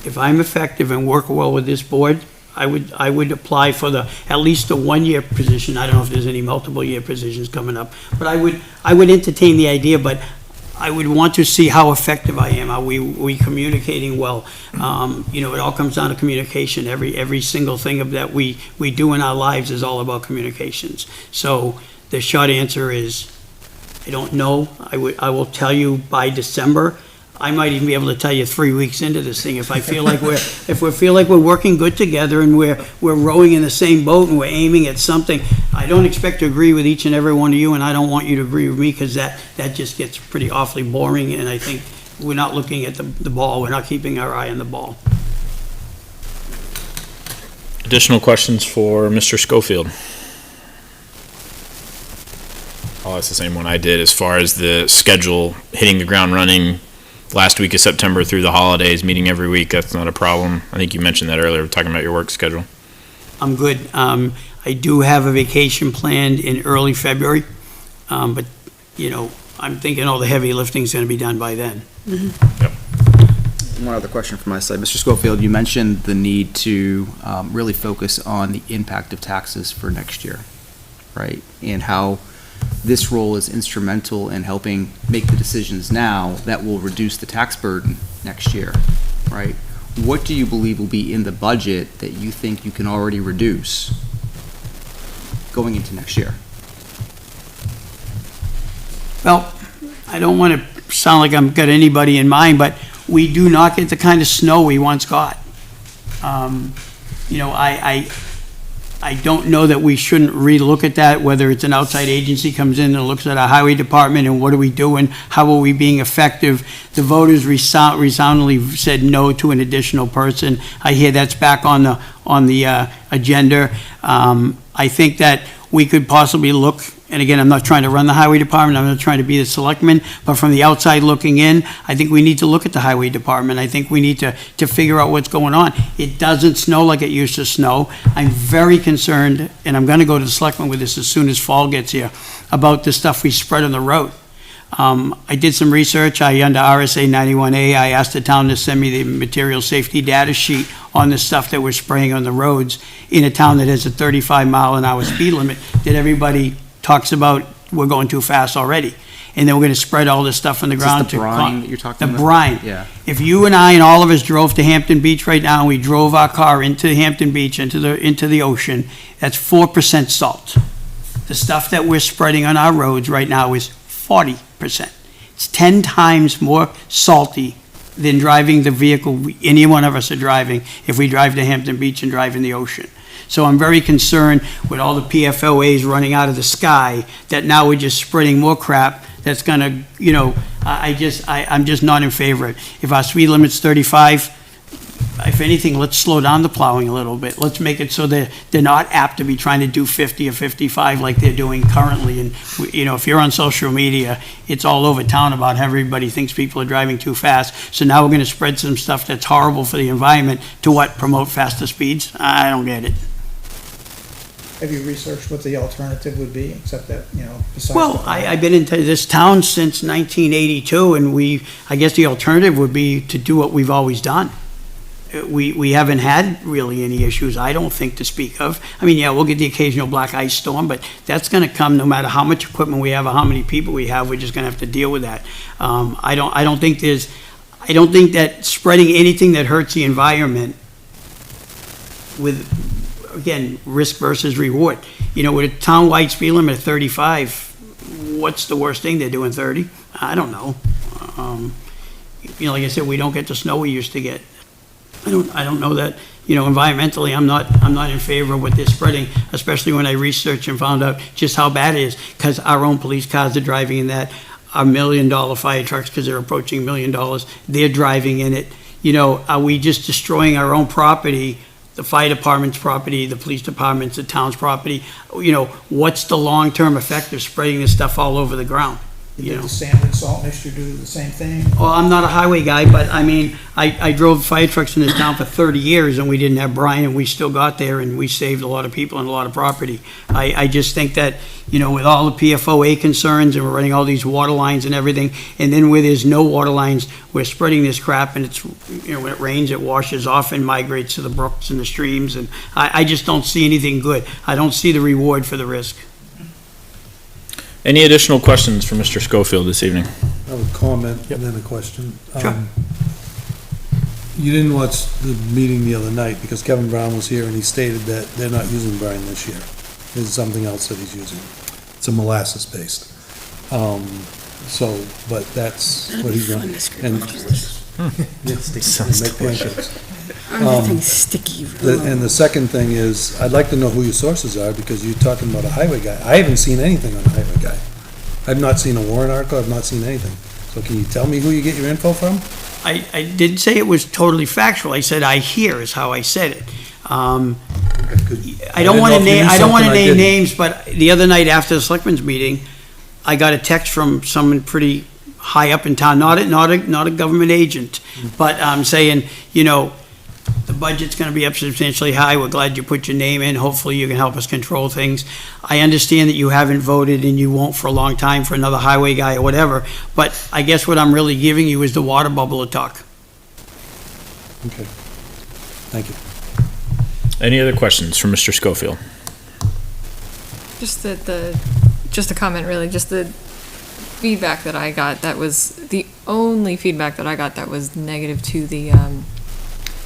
[SPEAKER 12] If I'm effective and work well with this board, I would apply for at least a one-year position. I don't know if there's any multiple-year positions coming up, but I would entertain the idea, but I would want to see how effective I am. Are we communicating well? It all comes down to communication. Every single thing that we do in our lives is all about communications. So the short answer is, I don't know. I will tell you by December. I might even be able to tell you 3 weeks into this thing if I feel like we're working good together and we're rowing in the same boat and we're aiming at something. I don't expect to agree with each and every one of you, and I don't want you to agree with me, because that just gets pretty awfully boring, and I think we're not looking at the ball. We're not keeping our eye on the ball.
[SPEAKER 1] Additional questions for Mr. Schofield? I'll ask the same one I did as far as the schedule, hitting the ground running last week of September through the holidays, meeting every week, that's not a problem. I think you mentioned that earlier, talking about your work schedule.
[SPEAKER 12] I'm good. I do have a vacation planned in early February, but, you know, I'm thinking all the heavy lifting's gonna be done by then.
[SPEAKER 5] One other question from my side. Mr. Schofield, you mentioned the need to really focus on the impact of taxes for next year, right? And how this role is instrumental in helping make the decisions now that will reduce the tax burden next year, right? What do you believe will be in the budget that you think you can already reduce going into next year?
[SPEAKER 12] Well, I don't want to sound like I've got anybody in mind, but we do not get the kind of snow we once got. You know, I don't know that we shouldn't relook at that, whether it's an outside agency comes in and looks at our highway department and what are we doing, how are we being effective? The voters resoundingly said no to an additional person. I hear that's back on the agenda. I think that we could possibly look, and again, I'm not trying to run the highway department, I'm not trying to be the selectman, but from the outside looking in, I think we need to look at the highway department. I think we need to figure out what's going on. It doesn't snow like it used to snow. I'm very concerned, and I'm gonna go to the selectman with this as soon as fall gets here, about the stuff we spread on the road. I did some research. Under RSA 91A, I asked the town to send me the material safety data sheet on the stuff that we're spraying on the roads in a town that has a 35-mile-an-hour speed limit that everybody talks about we're going too fast already. And then we're gonna spread all this stuff on the ground.
[SPEAKER 5] Is this the brine that you're talking about?
[SPEAKER 12] The brine.
[SPEAKER 5] Yeah.
[SPEAKER 12] If you and I and all of us drove to Hampton Beach right now, and we drove our car into Hampton Beach, into the ocean, that's 4% salt. The stuff that we're spreading on our roads right now is 40%. It's 10 times more salty than driving the vehicle any one of us are driving if we drive to Hampton Beach and drive in the ocean. So I'm very concerned with all the PFOAs running out of the sky, that now we're just spreading more crap that's gonna, you know, I'm just not in favor of it. If our speed limit's 35, if anything, let's slow down the plowing a little bit. Let's make it so that they're not apt to be trying to do 50 or 55 like they're doing currently. And, you know, if you're on social media, it's all over town about how everybody thinks people are driving too fast. So now we're gonna spread some stuff that's horrible for the environment to what, promote faster speeds? I don't get it.
[SPEAKER 9] Have you researched what the alternative would be, except that, you know, besides?
[SPEAKER 12] Well, I've been into this town since 1982, and I guess the alternative would be to do what we've always done. We haven't had really any issues, I don't think, to speak of. I mean, yeah, we'll get the occasional black ice storm, but that's gonna come no matter how much equipment we have or how many people we have, we're just gonna have to deal with that. I don't think that spreading anything that hurts the environment with, again, risk versus reward. You know, with a town-wide speed limit of 35, what's the worst thing? They're doing 30? I don't know. You know, like I said, we don't get the snow we used to get. I don't know that, you know, environmentally, I'm not in favor of what they're spreading, especially when I researched and found out just how bad it is, because our own police cars are driving in that, our $1 million fire trucks, because they're approaching $1 million, they're driving in it. You know, are we just destroying our own property, the fire department's property, the police department's, the town's property? You know, what's the long-term effect of spreading this stuff all over the ground? You know,
[SPEAKER 9] Did the sand and salt mixture do the same thing?
[SPEAKER 12] well, I'm not a highway guy, but I mean, I drove fire trucks in this town for 30 years and we didn't have brine and we still got there and we saved a lot of people and a lot of property. I just think that, you know, with all the PFOA concerns and we're running all these water lines and everything, and then where there's no water lines, we're spreading this crap and it's, you know, when it rains, it washes off and migrates to the brooks and the streams, and I just don't see anything good. I don't see the reward for the risk.
[SPEAKER 1] Any additional questions for Mr. Schofield this evening?
[SPEAKER 6] I have a comment and then a question.
[SPEAKER 12] Sure.
[SPEAKER 6] You didn't watch the meeting the other night because Kevin Brown was here and he stated that they're not using brine this year. There's something else that he's using. It's a molasses based. So, but that's what he's doing. Make pancakes.
[SPEAKER 2] Everything's sticky.
[SPEAKER 6] And the second thing is, I'd like to know who your sources are, because you're talking about a highway guy. I haven't seen anything on a highway guy. I've not seen a warrant article, I've not seen anything. So can you tell me who you get your info from?
[SPEAKER 12] I didn't say it was totally factual. I said I hear is how I said it. I don't want to name names, but the other night after the selectmen's meeting, I got a text from someone pretty high up in town, not a government agent, but I'm saying, you know, the budget's gonna be up substantially high, we're glad you put your name in, hopefully you can help us control things. I understand that you haven't voted and you won't for a long time for another highway guy or whatever, but I guess what I'm really giving you is the water bubble of talk.
[SPEAKER 11] Okay. Thank you.
[SPEAKER 1] Any other questions from Mr. Schofield?
[SPEAKER 4] Just just a comment really, just the feedback that I got, that was the only feedback that I got that was negative to the,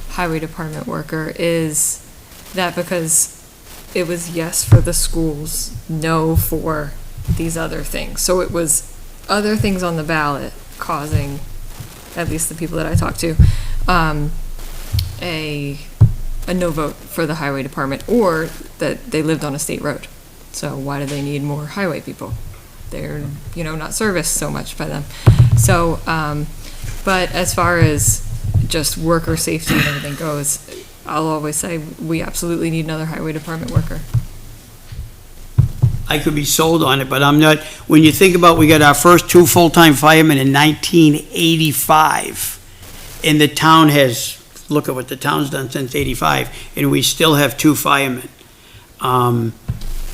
[SPEAKER 4] highway department worker, is that because it was yes for the schools, no for these other things. So it was other things on the ballot causing, at least the people that I talked to, a no vote for the highway department, or that they lived on a state road. So why do they need more highway people? They're, you know, not serviced so much by them. So, but as far as just worker safety and everything goes, I'll always say we absolutely need another highway department worker.
[SPEAKER 12] I could be sold on it, but I'm not, when you think about, we got our first 2 full-time firemen in 1985, and the town has, look at what the town's done since 85, and we still have 2 firemen. You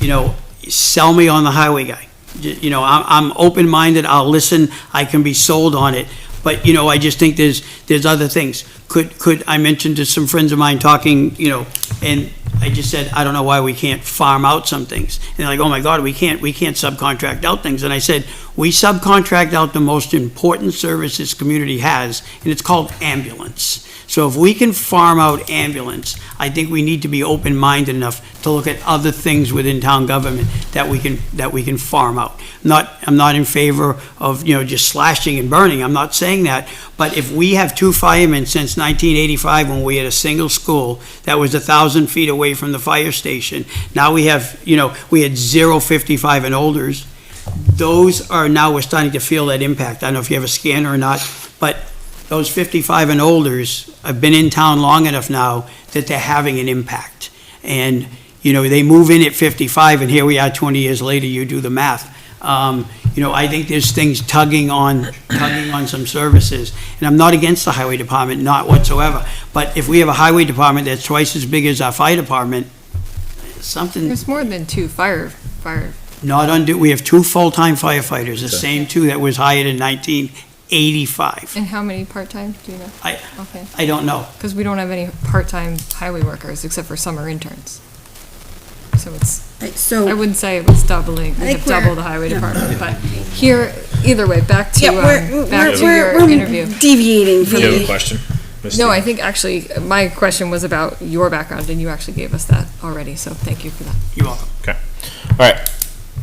[SPEAKER 12] know, sell me on the highway guy. You know, I'm open-minded, I'll listen, I can be sold on it, but, you know, I just think there's other things. Could, I mentioned to some friends of mine talking, you know, and I just said, I don't know why we can't farm out some things. And they're like, oh my God, we can't subcontract out things. And I said, we subcontract out the most important service this community has, and it's called ambulance. So if we can farm out ambulance, I think we need to be open-minded enough to look at other things within town government that we can farm out. I'm not in favor of, you know, just slashing and burning. I'm not saying that. But if we have 2 firemen since 1985, when we had a single school that was 1,000 feet away from the fire station, now we have, you know, we had 0 55 and olders. Those are now, we're starting to feel that impact. I don't know if you have a scanner or not, but those 55 and olders have been in town long enough now that they're having an impact. And, you know, they move in at 55, and here we are 20 years later, you do the math. You know, I think there's things tugging on some services. And I'm not against the highway department, not whatsoever. But if we have a highway department that's twice as big as our fire department, something.
[SPEAKER 4] There's more than 2 fire.
[SPEAKER 12] Not undo, we have 2 full-time firefighters, the same 2 that was hired in 1985.
[SPEAKER 4] And how many part-time, do you know? Okay.
[SPEAKER 12] I don't know.
[SPEAKER 4] Because we don't have any part-time highway workers except for summer interns. So it's,
[SPEAKER 2] So.
[SPEAKER 4] I wouldn't say it was doubling, we
[SPEAKER 2] think
[SPEAKER 4] have doubled the highway department, but here, either way, back to,
[SPEAKER 2] Yeah,
[SPEAKER 4] your interview.
[SPEAKER 2] Deviating
[SPEAKER 1] Do
[SPEAKER 2] from
[SPEAKER 1] you have a
[SPEAKER 2] the,
[SPEAKER 1] question? Ms.
[SPEAKER 4] No, I
[SPEAKER 1] Stevens?
[SPEAKER 4] think actually, my question was about your background, and you actually gave us that already, so thank you for that.
[SPEAKER 12] You're welcome.
[SPEAKER 1] Okay. All right.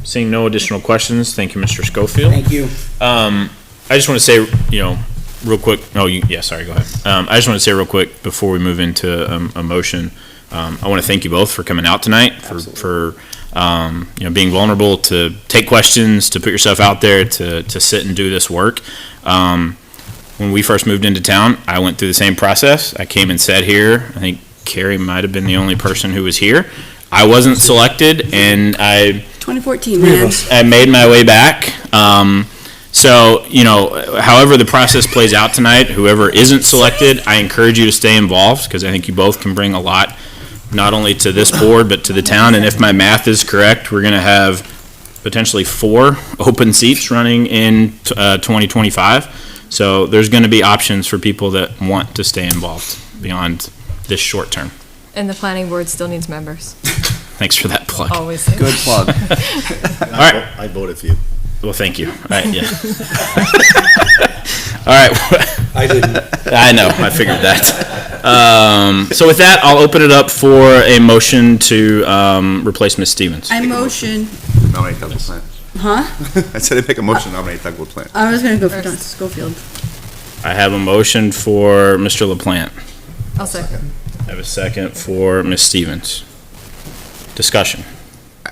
[SPEAKER 1] Seeing no additional questions, thank you, Mr. Schofield.
[SPEAKER 12] Thank you.
[SPEAKER 1] I just want to say, you know, real quick, sorry, go ahead. I just want to say real quick before we move into a motion, I want to thank you both for coming out tonight, for you know, being vulnerable to take questions, to put yourself out there, to sit and do this work. When we first moved into town, I went through the same process. I came and sat here. I think Carrie might have been the only person who was here. I wasn't selected, and I
[SPEAKER 2] 2014, man.
[SPEAKER 1] I made my way back. So, you know, however the process plays out tonight, whoever isn't selected, I encourage you to stay involved, because I think you both can bring a lot, not only to this board, but to the town. And if my math is correct, we're going to have potentially 4 open seats running in 2025. So there's going to be options for people that want to stay involved beyond this short term.
[SPEAKER 4] And the planning board still needs members.
[SPEAKER 1] Thanks for that plug.
[SPEAKER 4] Always say
[SPEAKER 5] Good plug.
[SPEAKER 1] All right.
[SPEAKER 7] I voted for you.
[SPEAKER 1] Well, thank you. All right, yeah. All right.
[SPEAKER 6] I didn't.
[SPEAKER 1] I know, I figured that. So with that, I'll open it up for a motion to replace Ms. Stevens.
[SPEAKER 2] I motion,
[SPEAKER 8] Nominate Doug LaPlante.
[SPEAKER 2] huh?
[SPEAKER 8] I said I'd make a motion to nominate Doug LaPlante.
[SPEAKER 2] I was gonna go for Don Schofield.
[SPEAKER 1] I have a motion for Mr. LaPlante.
[SPEAKER 4] I'll second.
[SPEAKER 1] I have a second for Ms. Stevens. Discussion.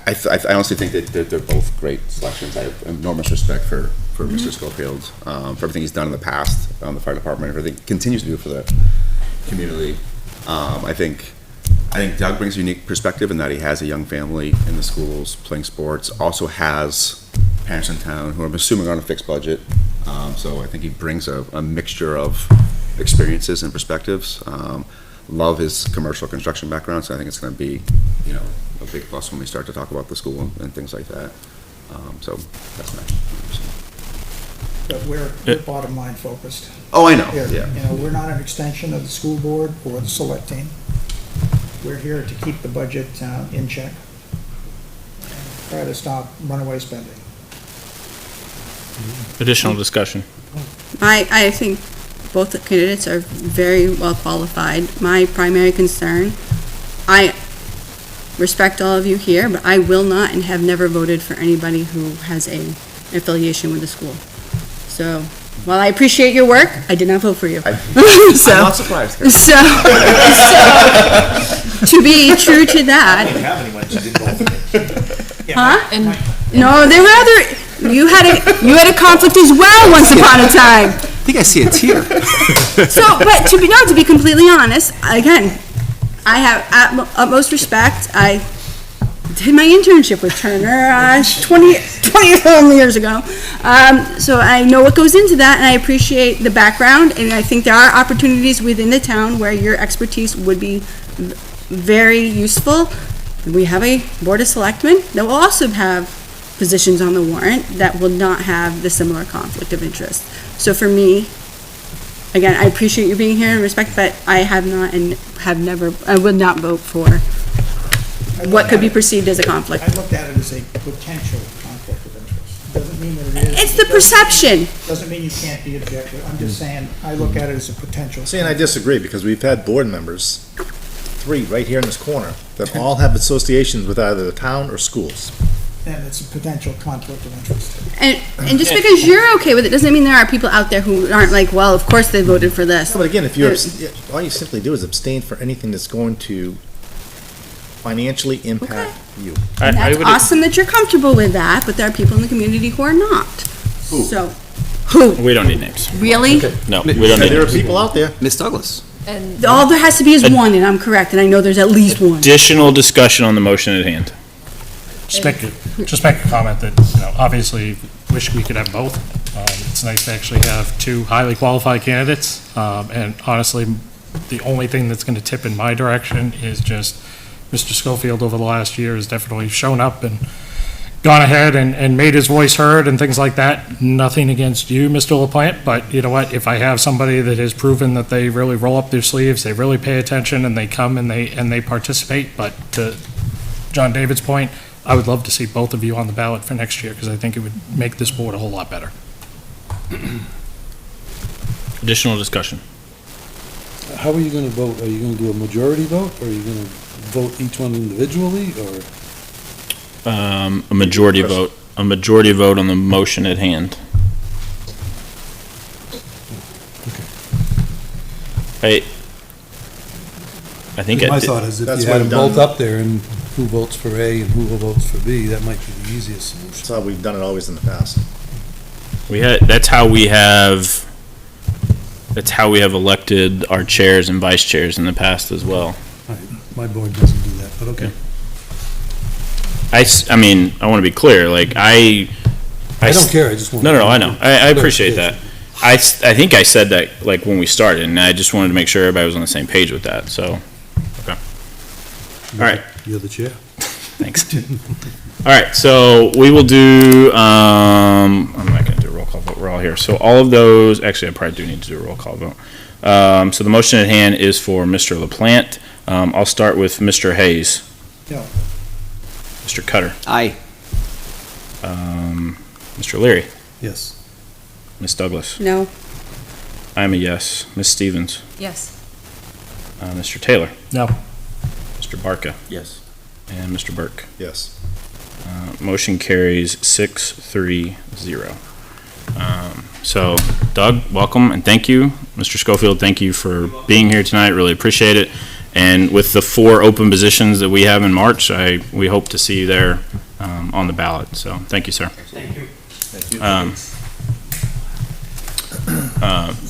[SPEAKER 8] I honestly think that they're both great selections. I have enormous respect for Mr. Schofield, for everything he's done in the past on the fire department, everything he continues to do for the community. I think Doug brings a unique perspective in that he has a young family in the schools playing sports, also has parents in town who I'm assuming are on a fixed budget, So I think he brings a mixture of experiences and perspectives. Love his commercial construction background, so I think it's going to be, a big plus when we start to talk about the school and things like that. So that's my.
[SPEAKER 9] But we're bottom line focused.
[SPEAKER 8] Oh, I know,
[SPEAKER 9] Here,
[SPEAKER 8] yeah.
[SPEAKER 9] we're not an extension of the school board or the select team. We're here to keep the budget in check. And try to stop runaway spending.
[SPEAKER 1] Additional discussion.
[SPEAKER 2] I think both the candidates are very well qualified. My primary concern, I respect all of you here, but I will not and have never voted for anybody who has an affiliation with the school. So, while I appreciate your work, I did not vote for you.
[SPEAKER 8] I'm not surprised. Karen.
[SPEAKER 2] So, to be true to that,
[SPEAKER 7] have anyone who didn't vote for me.
[SPEAKER 2] huh?
[SPEAKER 4] And
[SPEAKER 2] No, there were other, you had a conflict as well once upon a time.
[SPEAKER 5] I think I see a tear.
[SPEAKER 2] So, but to be completely honest, again, I have utmost respect. I did my internship with Turner 20 years ago. So I know what goes into that, and I appreciate the background, and I think there are opportunities within the town where your expertise would be very useful. We have a Board of Selectmen that will also have positions on the warrant that will not have the similar conflict of interest. So for me, again, I appreciate you being here and respect, but I have not and have never, I would not vote for what could be perceived as a conflict.
[SPEAKER 9] I looked at it as a potential conflict of interest. Doesn't mean that it is.
[SPEAKER 2] It's the perception.
[SPEAKER 9] Doesn't mean you can't be objective. I'm just saying, I look at it as a potential.
[SPEAKER 7] See, and I disagree, because we've had board members, 3 right here in this corner, that all have associations with either the town or schools.
[SPEAKER 9] And it's a potential conflict of interest.
[SPEAKER 2] And just because you're okay with it doesn't mean there are people out there who aren't like, well, of course they voted for this.
[SPEAKER 7] But again, if you're, all you simply do is abstain for anything that's going to financially impact you.
[SPEAKER 2] And that's awesome that you're comfortable with that, but there are people in the community who are not.
[SPEAKER 7] Who?
[SPEAKER 2] So, who?
[SPEAKER 1] We don't need names.
[SPEAKER 2] Really?
[SPEAKER 1] No, we don't need
[SPEAKER 7] There are
[SPEAKER 1] names.
[SPEAKER 7] people out there.
[SPEAKER 5] Miss Douglas.
[SPEAKER 4] and
[SPEAKER 2] All there has to be is one, and I'm correct, and I know there's at least one.
[SPEAKER 1] Additional discussion on the motion at hand.
[SPEAKER 11] Just make a comment that, obviously, wish we could have both. It's nice to actually have 2 highly qualified candidates, and honestly, the only thing that's going to tip in my direction is just Mr. Schofield over the last year has definitely shown up and gone ahead and made his voice heard and things like that. Nothing against you, Mr. LaPlante, but you know what? If I have somebody that has proven that they really roll up their sleeves, they really pay attention, and they come and they participate, but to John David's point, I would love to see both of you on the ballot for next year, because I think it would make this board a whole lot better.
[SPEAKER 1] Additional discussion.
[SPEAKER 6] How are you gonna vote? Are you gonna do a majority vote, or are you gonna vote each one individually, or?
[SPEAKER 1] A majority vote. A majority vote on the motion at hand. I think
[SPEAKER 6] My thought is if
[SPEAKER 7] That's
[SPEAKER 6] you
[SPEAKER 7] what
[SPEAKER 6] had them
[SPEAKER 7] I've
[SPEAKER 6] both
[SPEAKER 7] done.
[SPEAKER 6] up there and who votes for A and who votes for B, that might be the easiest solution.
[SPEAKER 7] That's how we've done it always in the past.
[SPEAKER 1] that's how we have elected our chairs and vice chairs in the past as well.
[SPEAKER 6] My board doesn't do that, but okay.
[SPEAKER 1] I mean, I want to be clear, like, I
[SPEAKER 6] don't care, I just want.
[SPEAKER 1] No, I know. I appreciate that. I think I said that, like, when we started, and I just wanted to make sure everybody was on the same page with that, so, okay. All right.
[SPEAKER 6] You're the chair.
[SPEAKER 1] Thanks. All right, so we will do, I'm not gonna do a roll call vote, we're all here. So all of those, actually, I probably do need to do a roll call vote. So the motion at hand is for Mr. LaPlante. I'll start with Mr. Hayes.
[SPEAKER 9] No.
[SPEAKER 1] Mr. Cutter.
[SPEAKER 5] Aye.
[SPEAKER 1] Mr. Leary.
[SPEAKER 6] Yes.
[SPEAKER 1] Ms. Douglas.
[SPEAKER 2] No.
[SPEAKER 1] I'm a yes. Ms. Stevens.
[SPEAKER 4] yes.
[SPEAKER 1] Mr. Taylor.
[SPEAKER 11] No.
[SPEAKER 1] Mr. Barca.
[SPEAKER 8] Yes.
[SPEAKER 1] And Mr. Burke.
[SPEAKER 7] Yes.
[SPEAKER 1] Motion carries 6-3-0. So Doug, welcome and thank you. Mr. Schofield, thank you for being here tonight. Really appreciate it. And with the 4 open positions that we have in March, we hope to see you there on the ballot. So thank you, sir.
[SPEAKER 7] Thank you.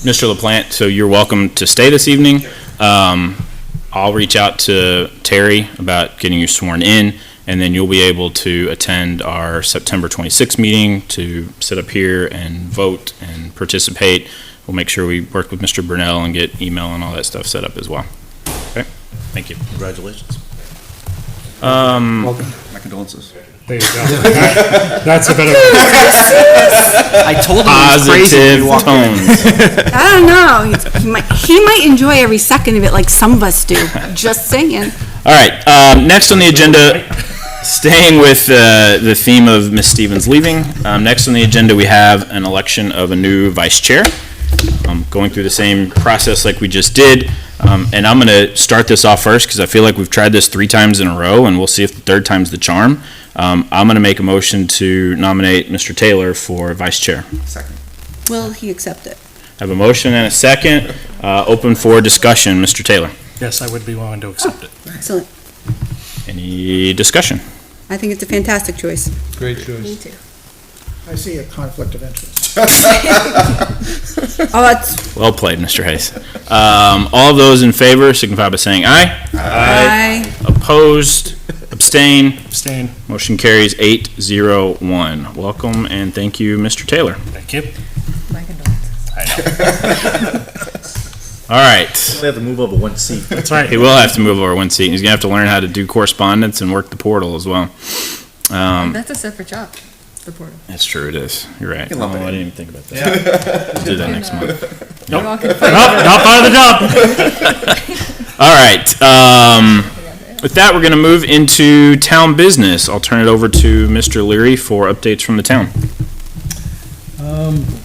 [SPEAKER 1] Mr. LaPlante, so you're welcome to stay this evening. I'll reach out to Terry about getting you sworn in, and then you'll be able to attend our September 26th meeting to sit up here and vote and participate. We'll make sure we work with Mr. Brunel and get email and all that stuff set up as well. Okay, thank you.
[SPEAKER 7] Congratulations.
[SPEAKER 8] My condolences.
[SPEAKER 11] There you go. That's a bit of,
[SPEAKER 5] I told him he was crazy when
[SPEAKER 1] Positive
[SPEAKER 5] he walked in.
[SPEAKER 1] tones.
[SPEAKER 2] I don't know. He might enjoy every second of it like some of us do. Just saying.
[SPEAKER 1] All right, next on the agenda, staying with the theme of Ms. Stevens leaving, next on the agenda, we have an election of a new vice chair. Going through the same process like we just did. And I'm going to start this off first because I feel like we've tried this 3 times in a row, and we'll see if the third time's the charm. I'm going to make a motion to nominate Mr. Taylor for vice chair.
[SPEAKER 8] Second.
[SPEAKER 2] Will he accept it?
[SPEAKER 1] I have a motion and a second. Open for discussion. Mr. Taylor,
[SPEAKER 11] yes, I would be willing to accept it.
[SPEAKER 2] Excellent.
[SPEAKER 1] any discussion?
[SPEAKER 2] I think it's a fantastic choice.
[SPEAKER 6] Great choice.
[SPEAKER 9] I see a conflict of interest.
[SPEAKER 2] Oh, that's,
[SPEAKER 1] Well played, Mr. Hayes. All those in favor signify by saying aye.
[SPEAKER 2] I,
[SPEAKER 1] Opposed, abstain,
[SPEAKER 11] Abstain.
[SPEAKER 1] motion carries 8-0-1. Welcome and thank you, Mr. Taylor.
[SPEAKER 11] Thank you.
[SPEAKER 4] My condolences.
[SPEAKER 1] All right.
[SPEAKER 7] They have to move over one seat.
[SPEAKER 11] That's right.
[SPEAKER 1] He will have to move over one seat. He's gonna have to learn how to do correspondence and work the portal as well.
[SPEAKER 4] That's a separate job, the portal.
[SPEAKER 1] That's true, it is. You're right.
[SPEAKER 8] can lump
[SPEAKER 1] Oh,
[SPEAKER 8] it
[SPEAKER 1] I
[SPEAKER 8] in.
[SPEAKER 1] didn't even think about that. We'll do that next month.
[SPEAKER 11] Nope.
[SPEAKER 4] We're all gonna
[SPEAKER 11] Nope,
[SPEAKER 4] fight
[SPEAKER 11] not part of the job.
[SPEAKER 1] All right. With that, we're gonna move into town business. I'll turn it over to Mr. Leary for updates from the town.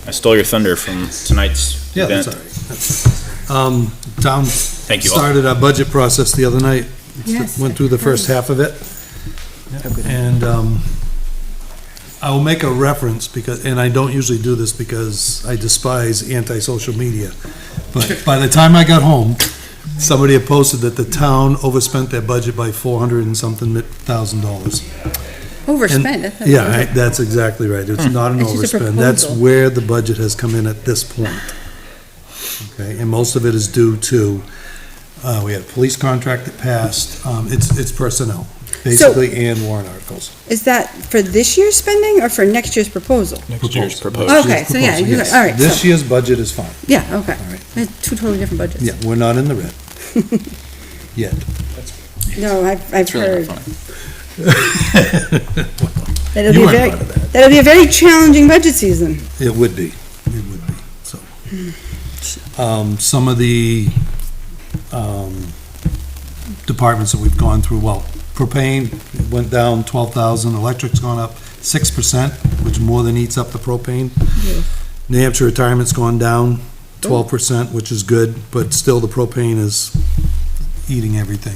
[SPEAKER 1] I stole your thunder from tonight's
[SPEAKER 6] Yeah,
[SPEAKER 1] event.
[SPEAKER 6] that's all right. Town
[SPEAKER 1] Thank you all.
[SPEAKER 6] started our budget process the other night.
[SPEAKER 2] Yes,
[SPEAKER 6] Went through the first half of it. And I will make a reference because, and I don't usually do this because I despise anti-social media. But by the time I got home, somebody had posted that the town overspent their budget by $400 and something thousand.
[SPEAKER 2] overspent. That's not
[SPEAKER 6] Yeah,
[SPEAKER 2] good.
[SPEAKER 6] that's exactly right. It's not an
[SPEAKER 2] It's just a
[SPEAKER 6] overspend. That's
[SPEAKER 2] proposal.
[SPEAKER 6] where the budget has come in at this point. Okay, and most of it is due to, we had a police contract that passed, it's personnel, basically, and warrant articles.
[SPEAKER 2] Is that for this year's spending or for next year's proposal?
[SPEAKER 1] Next year's proposed.
[SPEAKER 6] Next
[SPEAKER 2] Okay,
[SPEAKER 6] year's
[SPEAKER 2] so yeah,
[SPEAKER 6] proposal,
[SPEAKER 2] you-
[SPEAKER 6] yes.
[SPEAKER 2] all right,
[SPEAKER 6] This
[SPEAKER 2] so-
[SPEAKER 6] year's budget is fine.
[SPEAKER 2] Yeah, okay.
[SPEAKER 6] All right.
[SPEAKER 2] They're two totally different budgets.
[SPEAKER 6] Yeah, we're not in the red. Yet.
[SPEAKER 2] No, I've
[SPEAKER 8] really
[SPEAKER 2] heard.
[SPEAKER 8] not
[SPEAKER 2] That'll
[SPEAKER 6] You
[SPEAKER 2] be a
[SPEAKER 6] weren't
[SPEAKER 2] very,
[SPEAKER 6] part of that.
[SPEAKER 2] that'll be a very challenging budget season.
[SPEAKER 6] It would be, so. Some of the, departments that we've gone through, well, propane went down 12,000, electric's gone up 6%, which more than eats up the propane. New Hampshire retirement's gone down 12%, which is good, but still the propane is eating everything.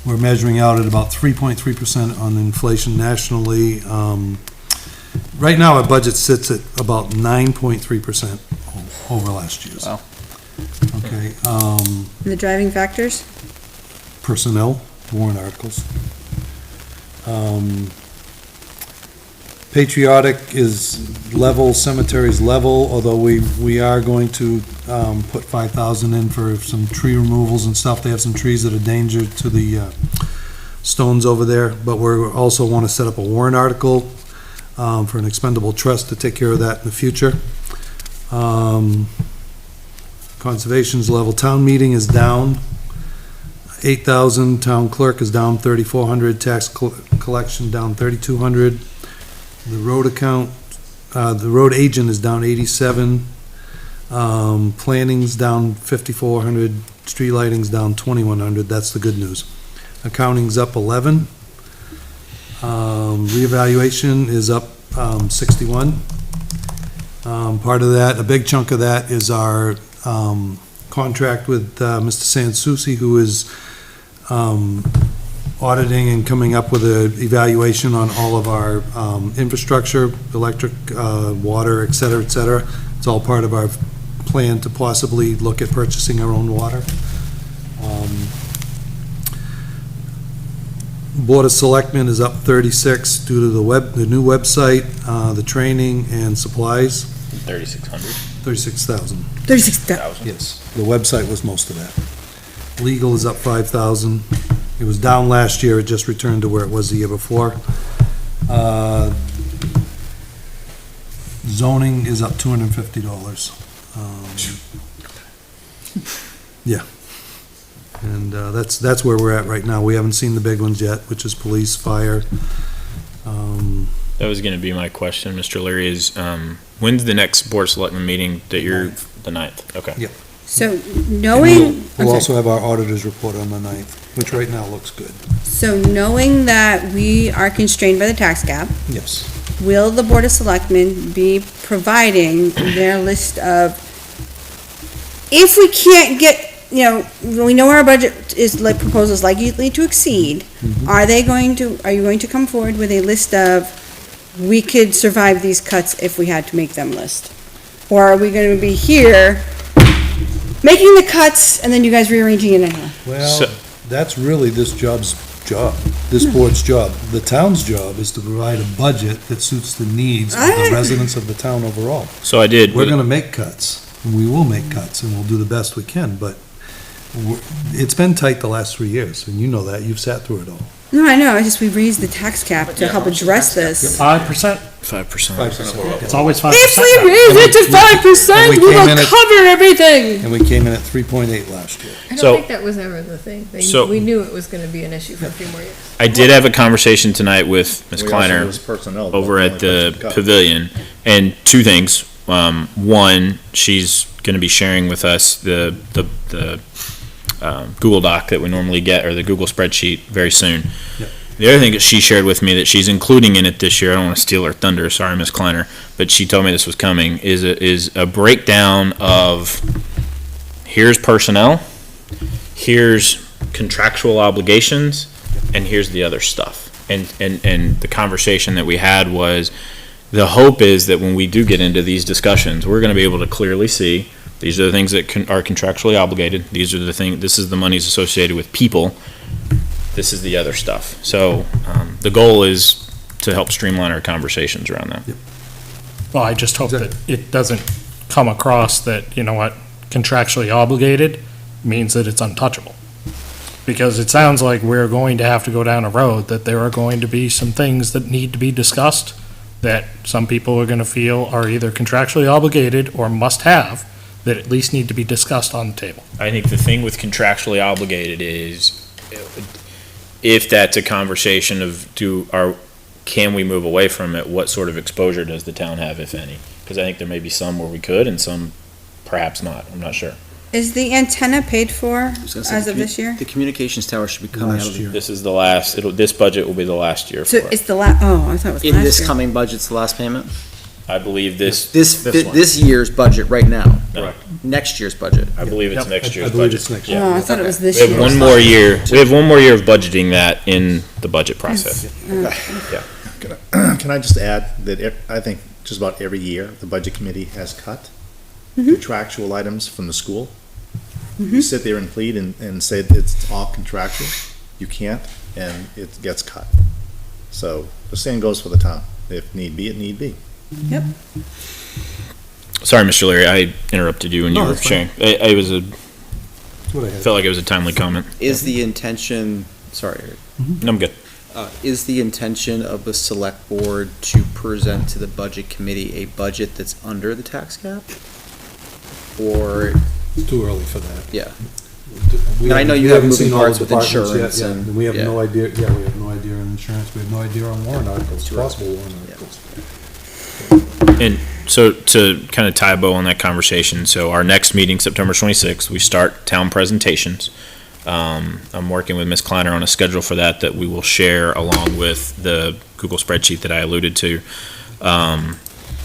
[SPEAKER 6] We're measuring out at about 3.3% on inflation nationally. Right now, our budget sits at about 9.3% over last year's.
[SPEAKER 5] Wow.
[SPEAKER 6] Okay,
[SPEAKER 2] The driving factors?
[SPEAKER 6] personnel, warrant articles. Patriotic is level, cemetery's level, although we are going to, put 5,000 in for some tree removals and stuff. They have some trees that are danger to the, stones over there, but we're also want to set up a warrant article, for an expendable trust to take care of that in the future. Conservation's level, town meeting is down 8,000, town clerk is down 3,400, tax collection down 3,200. The road account, the road agent is down 87. Planning's down 5,400, street lighting's down 2,100, that's the good news. Accounting's up 11. Reevaluation is up 61. Part of that, a big chunk of that is our contract with Mr. Sansucci, who is auditing and coming up with an evaluation on all of our infrastructure, electric, water, et cetera, et cetera. It's all part of our plan to possibly look at purchasing our own water. Board of Selectmen is up 36 due to the new website, the training and supplies,
[SPEAKER 1] 3,600.
[SPEAKER 6] 36,000.
[SPEAKER 2] 36,000.
[SPEAKER 6] Yes, the website was most of that. Legal is up 5,000. It was down last year, it just returned to where it was the year before. Zoning is up $250. Yeah. And that's where we're at right now. We haven't seen the big ones yet, which is police, fire.
[SPEAKER 1] That was gonna be my question, Mr. Leary, is, when's the next Board of Selectmen meeting that you're, the 9th? Okay.
[SPEAKER 6] Yeah.
[SPEAKER 2] So knowing,
[SPEAKER 6] We'll also have our auditor's report on the 9th, which right now looks good.
[SPEAKER 2] so knowing that we are constrained by the tax cap,
[SPEAKER 6] Yes.
[SPEAKER 2] will the Board of Selectmen be providing their list of, if we can't get, we know our budget is like proposals likely to exceed, are you going to come forward with a list of, we could survive these cuts if we had to make them list? Or are we gonna be here making the cuts and then you guys rearranging it anyhow?
[SPEAKER 6] Well, that's really this board's job. The town's job is to provide a budget that suits the needs of the residents of the town overall.
[SPEAKER 1] So I did.
[SPEAKER 6] We're gonna make cuts, and we will make cuts, and we'll do the best we can, but it's been tight the last 3 years, and you know that, you've sat through it all.
[SPEAKER 2] No, I know, we raised the tax cap to help address this.
[SPEAKER 11] 5%.
[SPEAKER 1] 5%.
[SPEAKER 11] It's always 5%.
[SPEAKER 2] If we raise it to 5%, we will cover everything.
[SPEAKER 6] And we came in at 3.8 last year.
[SPEAKER 4] I
[SPEAKER 1] So-
[SPEAKER 4] don't think that was ever the thing.
[SPEAKER 1] So-
[SPEAKER 4] We knew it was gonna be an issue for a few more years.
[SPEAKER 1] I did have a conversation tonight with Ms.
[SPEAKER 7] We also
[SPEAKER 1] Kleiner
[SPEAKER 7] lose personnel,
[SPEAKER 1] over
[SPEAKER 7] but
[SPEAKER 1] at
[SPEAKER 7] only
[SPEAKER 1] the
[SPEAKER 7] person cut.
[SPEAKER 1] pavilion, and two things. One, she's gonna be sharing with us the Google Doc that we normally get, or the Google spreadsheet, very soon.
[SPEAKER 6] Yep.
[SPEAKER 1] The other thing that she shared with me that she's including in it this year, I don't want to steal her thunder, sorry, Ms. Kleiner, but she told me this was coming, is a breakdown of, here's personnel, here's contractual obligations, and here's the other stuff. And the conversation that we had was, the hope is that when we do get into these discussions, we're going to be able to clearly see, these are the things that are contractually obligated, these are the things, this is the monies associated with people, this is the other stuff. So the goal is to help streamline our conversations around that.
[SPEAKER 11] Well, I just hope that it doesn't come across that, contractually obligated means that it's untouchable. Because it sounds like we're going to have to go down a road that there are going to be some things that need to be discussed that some people are going to feel are either contractually obligated or must have, that at least need to be discussed on the table.
[SPEAKER 1] I think the thing with contractually obligated is, if that's a conversation of can we move away from it, what sort of exposure does the town have, if any? Because I think there may be some where we could and some perhaps not, I'm not sure.
[SPEAKER 2] Is the antenna paid for
[SPEAKER 5] I was gonna say,
[SPEAKER 2] as of this year?
[SPEAKER 5] The communications tower should be coming out
[SPEAKER 6] Last
[SPEAKER 5] of
[SPEAKER 6] year.
[SPEAKER 1] This is the last, this budget will be the last year for
[SPEAKER 2] So
[SPEAKER 1] it.
[SPEAKER 2] it's the I thought it was last year.
[SPEAKER 5] in this coming budget's the last payment?
[SPEAKER 1] I believe this one.
[SPEAKER 5] This year's budget right now,
[SPEAKER 1] Correct.
[SPEAKER 5] next year's budget.
[SPEAKER 1] I believe it's next year's
[SPEAKER 6] I believe
[SPEAKER 1] budget.
[SPEAKER 6] it's next
[SPEAKER 1] Yeah.
[SPEAKER 6] year.
[SPEAKER 2] Oh, I thought it was this
[SPEAKER 1] We
[SPEAKER 2] year.
[SPEAKER 1] have one more year, of budgeting that in the budget process.
[SPEAKER 7] Can I just add that I think just about every year, the budget committee has cut contractual items from the school. You sit there and plead and say that it's all contractual, you can't, and it gets cut. So the same goes for the town. If need be, it need be.
[SPEAKER 2] Yep.
[SPEAKER 1] Sorry, Mr. Leary, I interrupted you when you
[SPEAKER 6] No,
[SPEAKER 1] were
[SPEAKER 6] that's fine.
[SPEAKER 1] sharing. I was
[SPEAKER 6] That's what I had.
[SPEAKER 1] felt like it was a timely comment.
[SPEAKER 5] Is the intention, sorry, Eric,
[SPEAKER 1] No, I'm good.
[SPEAKER 5] is the intention of the select board to present to the budget committee a budget that's under the tax cap? Or,
[SPEAKER 6] It's too early for that.
[SPEAKER 5] yeah,
[SPEAKER 6] We
[SPEAKER 5] And I know
[SPEAKER 6] haven't-
[SPEAKER 5] you
[SPEAKER 6] we
[SPEAKER 5] have
[SPEAKER 6] haven't
[SPEAKER 5] moving
[SPEAKER 6] seen all the
[SPEAKER 5] parts with
[SPEAKER 6] departments yet,
[SPEAKER 5] insurance
[SPEAKER 6] yeah,
[SPEAKER 5] and-
[SPEAKER 6] we have
[SPEAKER 5] yeah.
[SPEAKER 6] no idea, we have no idea on insurance, we have no idea on warrant articles,
[SPEAKER 5] Too early.
[SPEAKER 6] possible warrant articles.
[SPEAKER 1] And so to kind of tie a bow on that conversation, so our next meeting, September 26th, we start town presentations. I'm working with Ms. Kleiner on a schedule for that we will share along with the Google spreadsheet that I alluded to.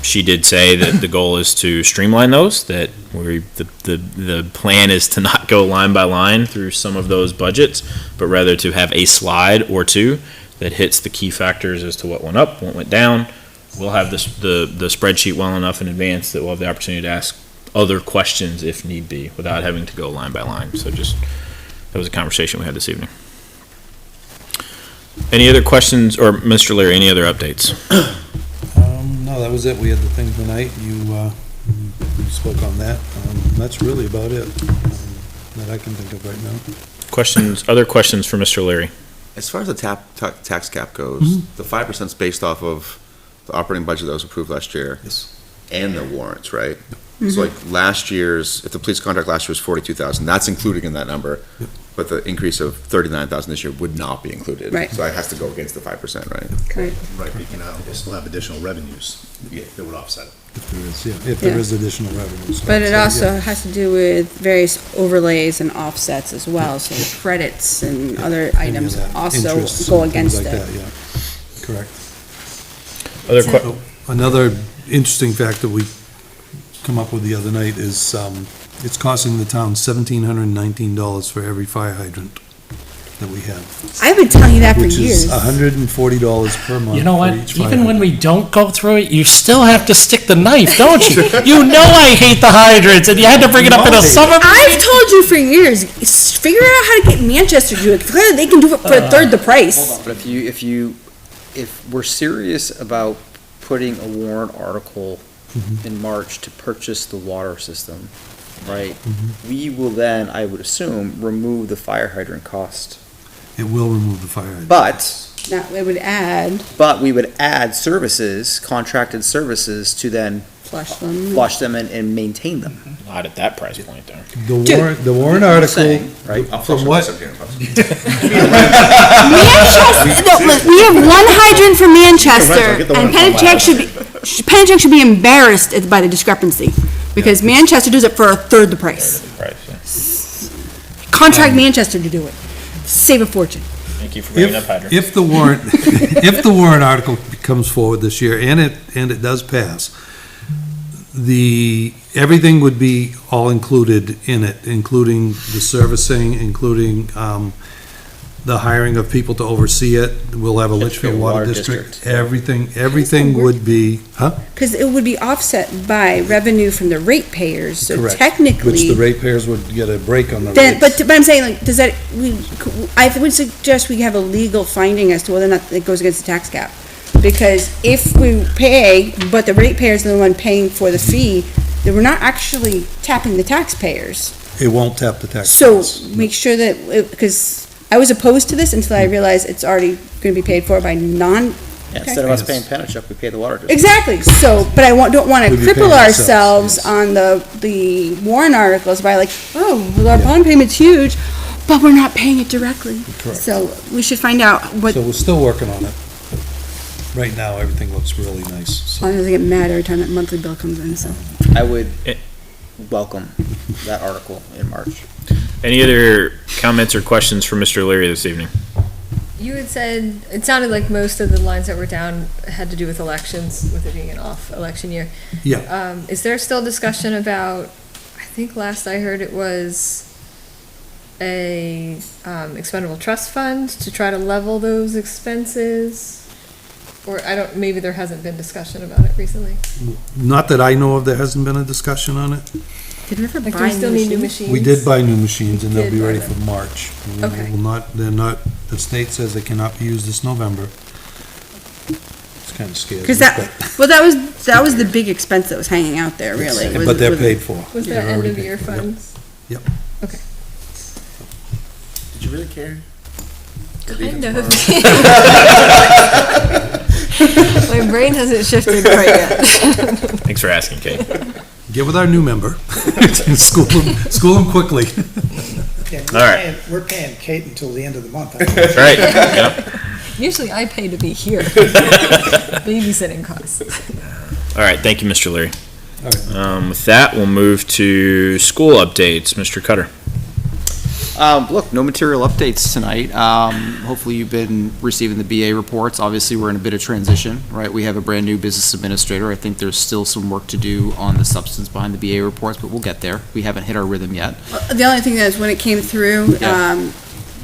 [SPEAKER 1] She did say that the goal is to streamline those, that the plan is to not go line by line through some of those budgets, but rather to have a slide or two that hits the key factors as to what went up, what went down. We'll have the spreadsheet well enough in advance that we'll have the opportunity to ask other questions if need be, without having to go line by line. So that was a conversation we had this evening. Any other questions, or Mr. Leary, any other updates?
[SPEAKER 6] No, that was it, we had the thing tonight, you spoke on that, that's really about it, that I can think of right now.
[SPEAKER 1] Other questions for Mr. Leary?
[SPEAKER 8] As far as the tax cap goes, the 5% is based off of the operating budget that was approved last year.
[SPEAKER 6] Yes.
[SPEAKER 8] And the warrants, right? So like last year's, if the police contract last year was 42,000, that's included in that number.
[SPEAKER 6] Yep.
[SPEAKER 8] But the increase of 39,000 this year would not be included.
[SPEAKER 2] Right.
[SPEAKER 8] So it has to go against the 5%, right?
[SPEAKER 7] Right, but you can still have additional revenues that would offset it.
[SPEAKER 6] If there is, if there is additional revenues.
[SPEAKER 2] But it
[SPEAKER 6] So,
[SPEAKER 2] also
[SPEAKER 6] yeah.
[SPEAKER 2] has to do with various overlays and offsets as well, so credits and other
[SPEAKER 6] Any of
[SPEAKER 2] items
[SPEAKER 6] that,
[SPEAKER 2] also
[SPEAKER 6] interests
[SPEAKER 2] go
[SPEAKER 6] and things
[SPEAKER 2] against
[SPEAKER 6] like
[SPEAKER 2] it.
[SPEAKER 6] that, yeah. Correct. Another interesting fact that we come up with the other night is, it's costing the town $1,719 for every fire hydrant that we have.
[SPEAKER 2] I've been telling you that for
[SPEAKER 6] Which
[SPEAKER 2] years.
[SPEAKER 6] is $140 per month.
[SPEAKER 11] You know
[SPEAKER 6] for
[SPEAKER 11] what?
[SPEAKER 6] each fire
[SPEAKER 11] Even when
[SPEAKER 6] hydrant.
[SPEAKER 11] we don't go through it, you still have to stick the knife, don't you? You know I hate the hydrants, and you had to bring it up in a summer.
[SPEAKER 2] I've told you for years, figure out how to get Manchester to do it. Clearly, they can do it for a third the price.
[SPEAKER 5] But if we're serious about putting a warrant article in March to purchase the water system, right? We will then, I would assume, remove the fire hydrant cost.
[SPEAKER 6] It will remove the fire hydrant.
[SPEAKER 5] But
[SPEAKER 2] Now, it would add
[SPEAKER 5] we would add services, contracted services, to then
[SPEAKER 2] flush them.
[SPEAKER 5] flush them and maintain them.
[SPEAKER 1] Not at that price point, though.
[SPEAKER 6] The warrant article,
[SPEAKER 5] saying, right?
[SPEAKER 6] from what,
[SPEAKER 2] Manchester, no, look, we have one hydrant for Manchester,
[SPEAKER 7] Get the
[SPEAKER 2] and
[SPEAKER 7] one from
[SPEAKER 2] Pennachuck should be embarrassed by the discrepancy, because Manchester does it for a third the price. Contract Manchester to do it. Save a fortune.
[SPEAKER 1] Thank you for bringing up hydrants.
[SPEAKER 6] if the warrant, if the warrant article comes forward this year, and it does pass, everything would be all included in it, including the servicing, including, the hiring of people to oversee it. We'll have a Litchfield Water District. Everything would be,
[SPEAKER 2] Because it would be offset by revenue from the ratepayers, so
[SPEAKER 6] Correct.
[SPEAKER 2] technically.
[SPEAKER 6] Which the ratepayers would get a break on the
[SPEAKER 2] Then,
[SPEAKER 6] rates.
[SPEAKER 2] but I'm saying, like, does that, I would suggest we have a legal finding as to whether or not it goes against the tax cap. Because if we pay, but the ratepayers are the one paying for the fee, then we're not actually tapping the taxpayers.
[SPEAKER 6] It won't tap the tax.
[SPEAKER 2] So
[SPEAKER 6] base.
[SPEAKER 2] make sure that, because I was opposed to this until I realized it's already gonna be paid for by
[SPEAKER 5] Instead of us paying Pennachuck, we pay the water district.
[SPEAKER 2] Exactly, so, but I don't wanna
[SPEAKER 6] We'd be
[SPEAKER 2] cripple
[SPEAKER 6] paying
[SPEAKER 2] ourselves
[SPEAKER 6] yes.
[SPEAKER 2] on the warrant articles by like, oh, well, our bond payment's huge, but we're not paying it directly.
[SPEAKER 6] Correct.
[SPEAKER 2] So we should find out what,
[SPEAKER 6] So we're still working on it. Right now, everything looks really nice.
[SPEAKER 2] as
[SPEAKER 6] So
[SPEAKER 2] long as I get mad every time that monthly bill comes in, so.
[SPEAKER 5] I would welcome that article in March.
[SPEAKER 1] Any other comments or questions for Mr. Leary this evening?
[SPEAKER 4] You had said, it sounded like most of the lines that were down had to do with elections, with it being an off election year.
[SPEAKER 6] Yeah.
[SPEAKER 4] Is there still discussion about, I think last I heard it was a expendable trust fund to try to level those expenses? Or maybe there hasn't been discussion about it recently.
[SPEAKER 6] Not that I know of, there hasn't been a discussion on it.
[SPEAKER 2] Did we ever
[SPEAKER 4] Like, do
[SPEAKER 2] buy
[SPEAKER 4] we still need new machines?
[SPEAKER 6] We did buy new machines and they'll
[SPEAKER 4] Did
[SPEAKER 6] be
[SPEAKER 4] buy
[SPEAKER 6] ready
[SPEAKER 4] them.
[SPEAKER 6] for March.
[SPEAKER 4] Okay.
[SPEAKER 6] The state says they cannot be used this November. It's kind of scary.
[SPEAKER 2] Cause that was the big expense that was hanging out there, really. was-
[SPEAKER 6] But they're
[SPEAKER 2] was-
[SPEAKER 6] paid for.
[SPEAKER 4] Was
[SPEAKER 6] They're
[SPEAKER 4] that end
[SPEAKER 6] already
[SPEAKER 4] of
[SPEAKER 6] paid
[SPEAKER 4] year
[SPEAKER 6] for. Yep.
[SPEAKER 4] funds?
[SPEAKER 6] Yep.
[SPEAKER 4] Okay.
[SPEAKER 8] Did you really care?
[SPEAKER 4] Kind of. My brain hasn't shifted quite yet.
[SPEAKER 1] Thanks for asking, Kate.
[SPEAKER 6] Get with our new member. School them quickly.
[SPEAKER 9] Yeah,
[SPEAKER 1] All right.
[SPEAKER 9] We're paying Kate until the end of the month.
[SPEAKER 1] That's right, yep.
[SPEAKER 4] Usually I pay to be here. Babysitting costs.
[SPEAKER 1] All right, thank you, Mr. Leary.
[SPEAKER 6] All right.
[SPEAKER 1] With that, we'll move to school updates. Mr. Cutter.
[SPEAKER 5] Look, no material updates tonight. Hopefully you've been receiving the BA reports. Obviously, we're in a bit of transition, right? We have a brand-new business administrator. I think there's still some work to do on the substance behind the BA reports, but we'll get there. We haven't hit our rhythm yet.
[SPEAKER 2] The only thing is, when it came through,
[SPEAKER 5] Yeah.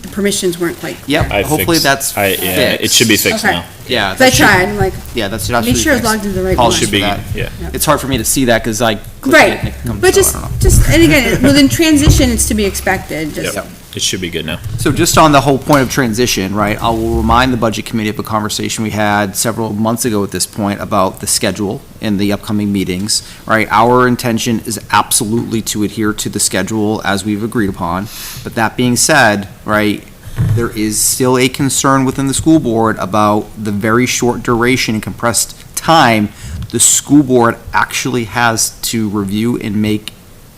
[SPEAKER 2] the permissions weren't quite.
[SPEAKER 5] Yep,
[SPEAKER 1] I
[SPEAKER 5] hopefully
[SPEAKER 1] fixed-
[SPEAKER 5] that's
[SPEAKER 1] Yeah, it
[SPEAKER 5] fixed.
[SPEAKER 1] should be fixed
[SPEAKER 2] Okay.
[SPEAKER 1] now.
[SPEAKER 5] Yeah.
[SPEAKER 2] Cause I
[SPEAKER 5] that should-
[SPEAKER 2] tried, I'm like,
[SPEAKER 5] Yeah, that's
[SPEAKER 2] make
[SPEAKER 5] absolutely
[SPEAKER 2] sure it's
[SPEAKER 5] fixed.
[SPEAKER 2] logged into the right
[SPEAKER 5] Apologies
[SPEAKER 2] one.
[SPEAKER 1] Should be,
[SPEAKER 5] that.
[SPEAKER 1] yeah.
[SPEAKER 5] It's hard for me to see that because I clicked it and it
[SPEAKER 2] Right,
[SPEAKER 5] comes,
[SPEAKER 2] but
[SPEAKER 5] so I don't know.
[SPEAKER 2] just, and again, within transition, it's to be expected, just,
[SPEAKER 1] Yep. It should be good now.
[SPEAKER 5] So just on the whole point of transition, right, I will remind the Budget Committee of a conversation we had several months ago at this point about the schedule and the upcoming meetings, right? Our intention is absolutely to adhere to the schedule as we've agreed upon. But that being said, right, there is still a concern within the school board about the very short duration and compressed time the school board actually has to review and make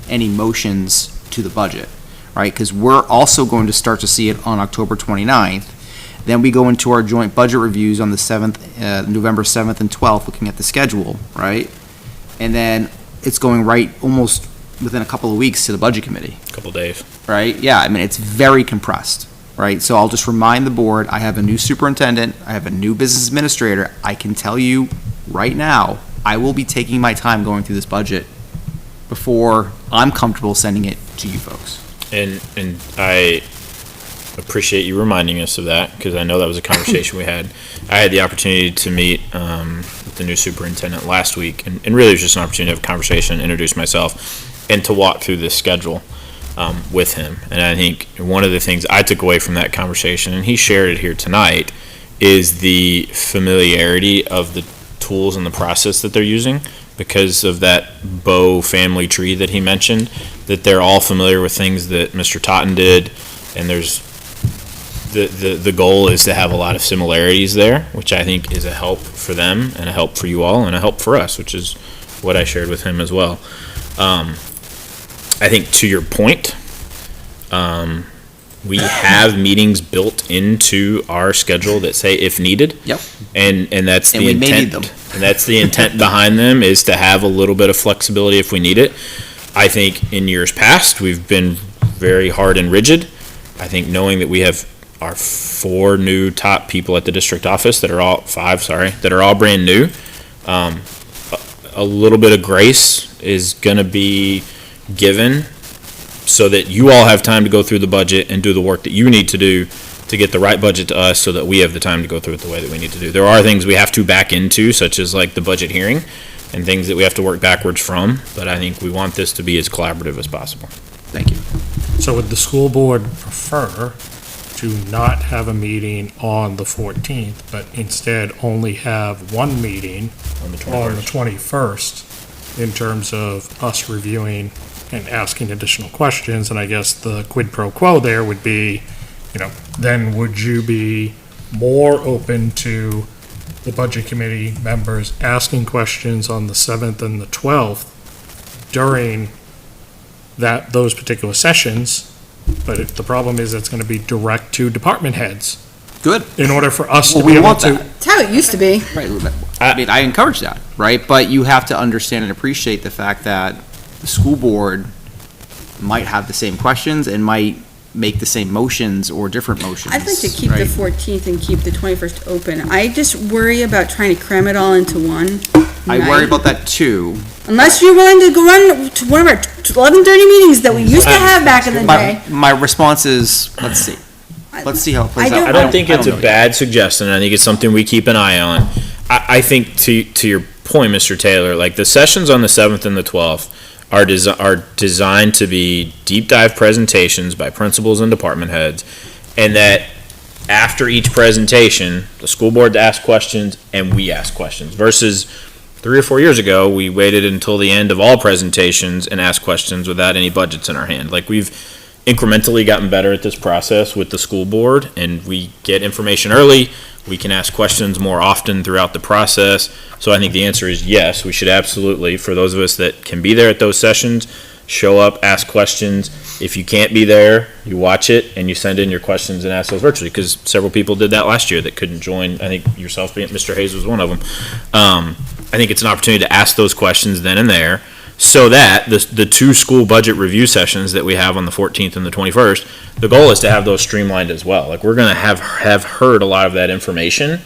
[SPEAKER 5] any motions to the budget. Right, because we're also going to start to see it on October 29th. Then we go into our joint budget reviews on the 7th, November 7th and 12th, looking at the schedule, right? And then it's going right almost within a couple of weeks to the Budget Committee.
[SPEAKER 1] Couple days.
[SPEAKER 5] Right, yeah, I mean, it's very compressed, right? So I'll just remind the board, I have a new superintendent, I have a new business administrator. I can tell you right now, I will be taking my time going through this budget before I'm comfortable sending it to you folks.
[SPEAKER 1] And I appreciate you reminding us of that, because I know that was a conversation we had. I had the opportunity to meet with the new superintendent last week, and really it was just an opportunity to have a conversation, introduce myself, and to walk through this schedule with him. And I think one of the things I took away from that conversation, and he shared it here tonight, is the familiarity of the tools and the process that they're using, because of that Bow family tree that he mentioned, that they're all familiar with things that Mr. Totten did, and there's the goal is to have a lot of similarities there, which I think is a help for them and a help for you all and a help for us, which is what I shared with him as well. I think to your point, we have meetings built into our schedule that say if needed.
[SPEAKER 5] Yep.
[SPEAKER 1] And that's
[SPEAKER 5] And
[SPEAKER 1] the
[SPEAKER 5] we may need
[SPEAKER 1] intent.
[SPEAKER 5] them.
[SPEAKER 1] And that's the intent behind them, is to have a little bit of flexibility if we need it. I think in years past, we've been very hard and rigid. I think knowing that we have our 4 new top people at the district office that are all 5, that are all brand new, a little bit of grace is going to be given so that you all have time to go through the budget and do the work that you need to do to get the right budget to us, so that we have the time to go through it the way that we need to do. There are things we have to back into, such as like the budget hearing, and things that we have to work backwards from, but I think we want this to be as collaborative as possible.
[SPEAKER 5] Thank you.
[SPEAKER 11] So would the school board prefer to not have a meeting on the 14th, but instead only have one meeting
[SPEAKER 1] On the
[SPEAKER 11] on the
[SPEAKER 1] 21st.
[SPEAKER 11] 21st in terms of us reviewing and asking additional questions? And I guess the quid pro quo there would be, then would you be more open to the Budget Committee members asking questions on the 7th and the 12th during those particular sessions? But the problem is it's going to be direct to department heads.
[SPEAKER 5] Good.
[SPEAKER 11] In order for us
[SPEAKER 5] Well,
[SPEAKER 11] to
[SPEAKER 5] we
[SPEAKER 11] be able
[SPEAKER 5] want
[SPEAKER 11] to.
[SPEAKER 5] that.
[SPEAKER 2] That's how it used to be.
[SPEAKER 5] Right. I mean, I encourage that, right? But you have to understand and appreciate the fact that the school board might have the same questions and might make the same motions or different motions.
[SPEAKER 2] I'd like to keep the
[SPEAKER 5] right?
[SPEAKER 2] 14th and keep the 21st open. I just worry about trying to cram it all into one
[SPEAKER 5] I
[SPEAKER 2] night.
[SPEAKER 5] worry about that too.
[SPEAKER 2] Unless you're willing to go run to one of our 11:30 meetings that we used to have back in the day.
[SPEAKER 5] My response is, let's see. Let's see how it plays
[SPEAKER 2] I
[SPEAKER 5] out.
[SPEAKER 1] I don't think it's
[SPEAKER 5] know
[SPEAKER 1] a
[SPEAKER 5] yet.
[SPEAKER 1] bad suggestion. I think it's something we keep an eye on. I think to your point, Mr. Taylor, like the sessions on the 7th and the 12th are designed to be deep dive presentations by principals and department heads, and that after each presentation, the school board asks questions and we ask questions, versus 3 or 4 years ago, we waited until the end of all presentations and asked questions without any budgets in our hand. Like, we've incrementally gotten better at this process with the school board, and we get information early. We can ask questions more often throughout the process. So I think the answer is yes, we should absolutely, for those of us that can be there at those sessions, show up, ask questions. If you can't be there, you watch it and you send in your questions and ask those virtually, because several people did that last year that couldn't join. I think yourself, Mr. Hayes, was one of them. I think it's an opportunity to ask those questions then and there, so that the 2 school budget review sessions that we have on the 14th and the 21st, the goal is to have those streamlined as well. Like, we're going to have heard a lot of that information.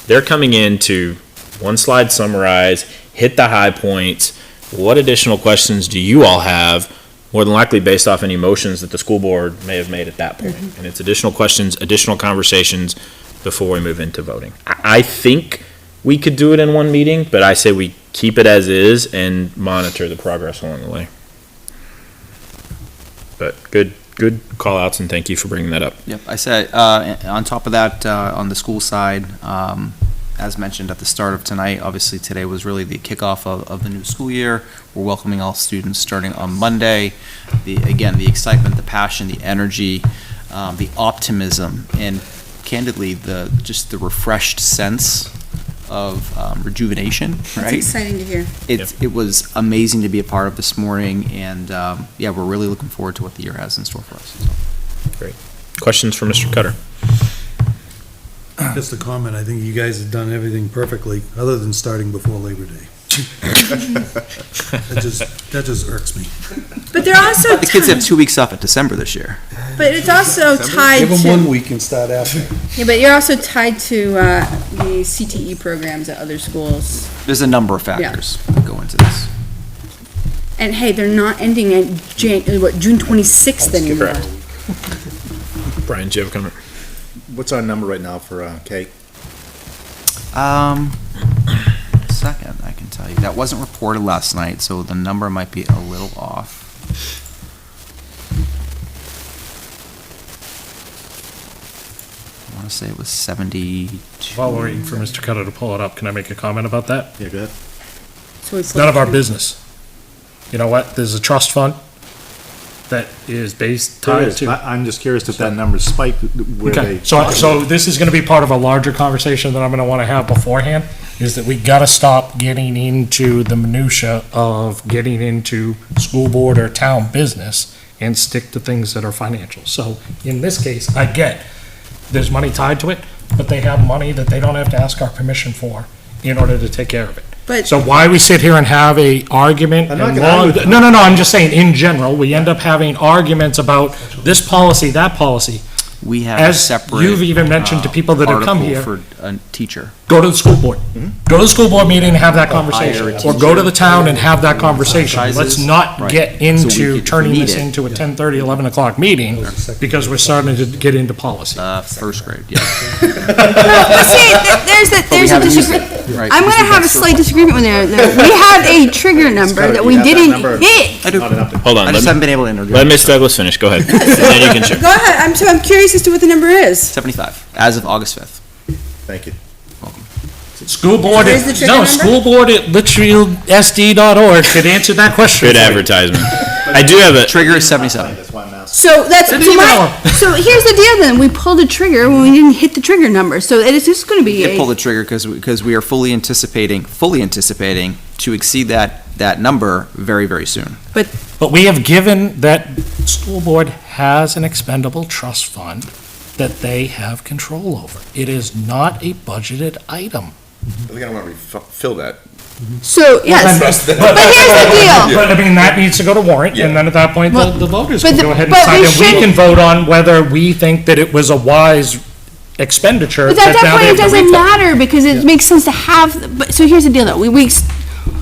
[SPEAKER 1] They're coming in to one slide summarize, hit the high points. What additional questions do you all have? More than likely based off any motions that the school board may have made at that point. And it's additional questions, additional conversations before we move into voting. I think we could do it in one meeting, but I say we keep it as is and monitor the progress along the way. But good Good call outs, and thank you for bringing that up.
[SPEAKER 5] Yep, I said, on top of that, on the school side, as mentioned at the start of tonight, obviously today was really the kickoff of the new school year. We're welcoming all students starting on Monday. Again, the excitement, the passion, the energy, the optimism, and candidly, just the refreshed sense of rejuvenation, right?
[SPEAKER 2] It's exciting to hear.
[SPEAKER 5] It was amazing to be a part of this morning, and yeah, we're really looking forward to what the year has in store for us. So.
[SPEAKER 1] Questions for Mr. Cutter?
[SPEAKER 6] Just a comment, I think you guys have done everything perfectly, other than starting before Labor Day. That just irks me.
[SPEAKER 2] But they're also
[SPEAKER 5] The kids have 2 weeks off at December this year.
[SPEAKER 2] But it's also tied
[SPEAKER 6] Give them
[SPEAKER 2] to,
[SPEAKER 6] 1 week and start after.
[SPEAKER 2] yeah, but you're also tied to the CTE programs at other schools.
[SPEAKER 5] There's a number of factors that go into this.
[SPEAKER 2] And hey, they're not ending at June 26th anymore.
[SPEAKER 1] Correct. Brian, do you have a comment?
[SPEAKER 7] What's our number right now for K?
[SPEAKER 5] Second, I can tell you. That wasn't reported last night, so the number might be a little off. I want to say it was 72.
[SPEAKER 11] While we're waiting for Mr. Cutter to pull it up, can I make a comment about that?
[SPEAKER 7] Yeah, go ahead.
[SPEAKER 2] So we
[SPEAKER 11] It's none of our business. You know what? There's a trust fund that is tied to.
[SPEAKER 7] I'm just curious if that number spiked where
[SPEAKER 11] Okay,
[SPEAKER 7] they.
[SPEAKER 11] so this is gonna be part of a larger conversation that I'm gonna wanna have beforehand, is that we gotta stop getting into the minutia of getting into school board or town business and stick to things that are financial. So in this case, I get, there's money tied to it, but they have money that they don't have to ask our permission for in order to take care of it.
[SPEAKER 2] But
[SPEAKER 11] So why we sit here and have a argument
[SPEAKER 7] I'm not
[SPEAKER 11] and
[SPEAKER 7] gonna argue
[SPEAKER 11] long,
[SPEAKER 7] with you.
[SPEAKER 11] no, I'm just saying, in general, we end up having arguments about this policy, that policy.
[SPEAKER 5] We have a
[SPEAKER 11] As
[SPEAKER 5] separate.
[SPEAKER 11] you've even mentioned to people that have come
[SPEAKER 5] article
[SPEAKER 11] here.
[SPEAKER 5] For a teacher.
[SPEAKER 11] Go to the school board. Go to the school board meeting and have that
[SPEAKER 5] hire
[SPEAKER 11] conversation.
[SPEAKER 5] a
[SPEAKER 11] Or go to the town and have that conversation. Let's
[SPEAKER 5] Franchises.
[SPEAKER 11] not
[SPEAKER 5] Right.
[SPEAKER 11] get
[SPEAKER 5] So we
[SPEAKER 11] into
[SPEAKER 5] could
[SPEAKER 11] turning
[SPEAKER 5] need
[SPEAKER 11] this
[SPEAKER 5] it.
[SPEAKER 11] into a 10:30, 11 o'clock meeting because we're starting to get into policy.
[SPEAKER 5] First grade, yeah.
[SPEAKER 2] But see, there's a
[SPEAKER 5] haven't used
[SPEAKER 2] disagreement.
[SPEAKER 5] it. Right,
[SPEAKER 2] I'm
[SPEAKER 5] because
[SPEAKER 2] gonna
[SPEAKER 5] we've
[SPEAKER 2] have
[SPEAKER 5] got
[SPEAKER 2] a slight disagreement with there. We have a trigger number that we didn't hit.
[SPEAKER 5] I do.
[SPEAKER 7] Not enough to-
[SPEAKER 1] Hold on,
[SPEAKER 5] I just haven't been able to interview.
[SPEAKER 1] let Ms. Douglas finish, go ahead. And then you can share.
[SPEAKER 2] Go ahead, I'm curious as to what the number is.
[SPEAKER 5] 75, as of August 5th.
[SPEAKER 7] Thank you.
[SPEAKER 11] School board
[SPEAKER 2] Where's the
[SPEAKER 11] at,
[SPEAKER 2] trigger
[SPEAKER 11] no,
[SPEAKER 2] number?
[SPEAKER 11] school board at litchfieldsd.org could answer that question.
[SPEAKER 1] Good
[SPEAKER 11] for you.
[SPEAKER 1] advertisement. I do have a,
[SPEAKER 5] Trigger is 77.
[SPEAKER 7] That's why I'm asking.
[SPEAKER 2] So that's,
[SPEAKER 11] It's
[SPEAKER 2] so
[SPEAKER 11] even
[SPEAKER 2] so here's the deal then, we pulled a trigger when we didn't hit the trigger number, so it is just gonna be
[SPEAKER 5] Did pull
[SPEAKER 2] a,
[SPEAKER 5] the trigger because we are fully anticipating to exceed that number very, very soon.
[SPEAKER 11] But we have given that school board has an expendable trust fund that they have control over. It is not a budgeted item.
[SPEAKER 8] They're gonna wanna refill that.
[SPEAKER 2] so, yes. But here's the deal.
[SPEAKER 11] But I mean, that needs to go to warrant, and then at that point,
[SPEAKER 2] Well,
[SPEAKER 11] the voters
[SPEAKER 2] but
[SPEAKER 11] can
[SPEAKER 2] the-
[SPEAKER 11] go ahead and
[SPEAKER 2] but
[SPEAKER 11] decide,
[SPEAKER 2] we
[SPEAKER 11] and we
[SPEAKER 2] should-
[SPEAKER 11] can vote on whether we think that it was a wise expenditure.
[SPEAKER 2] But at
[SPEAKER 11] now
[SPEAKER 2] that point,
[SPEAKER 11] they
[SPEAKER 2] it
[SPEAKER 11] have to
[SPEAKER 2] doesn't
[SPEAKER 11] refill.
[SPEAKER 2] matter, because it makes sense to have, but, so here's the deal though,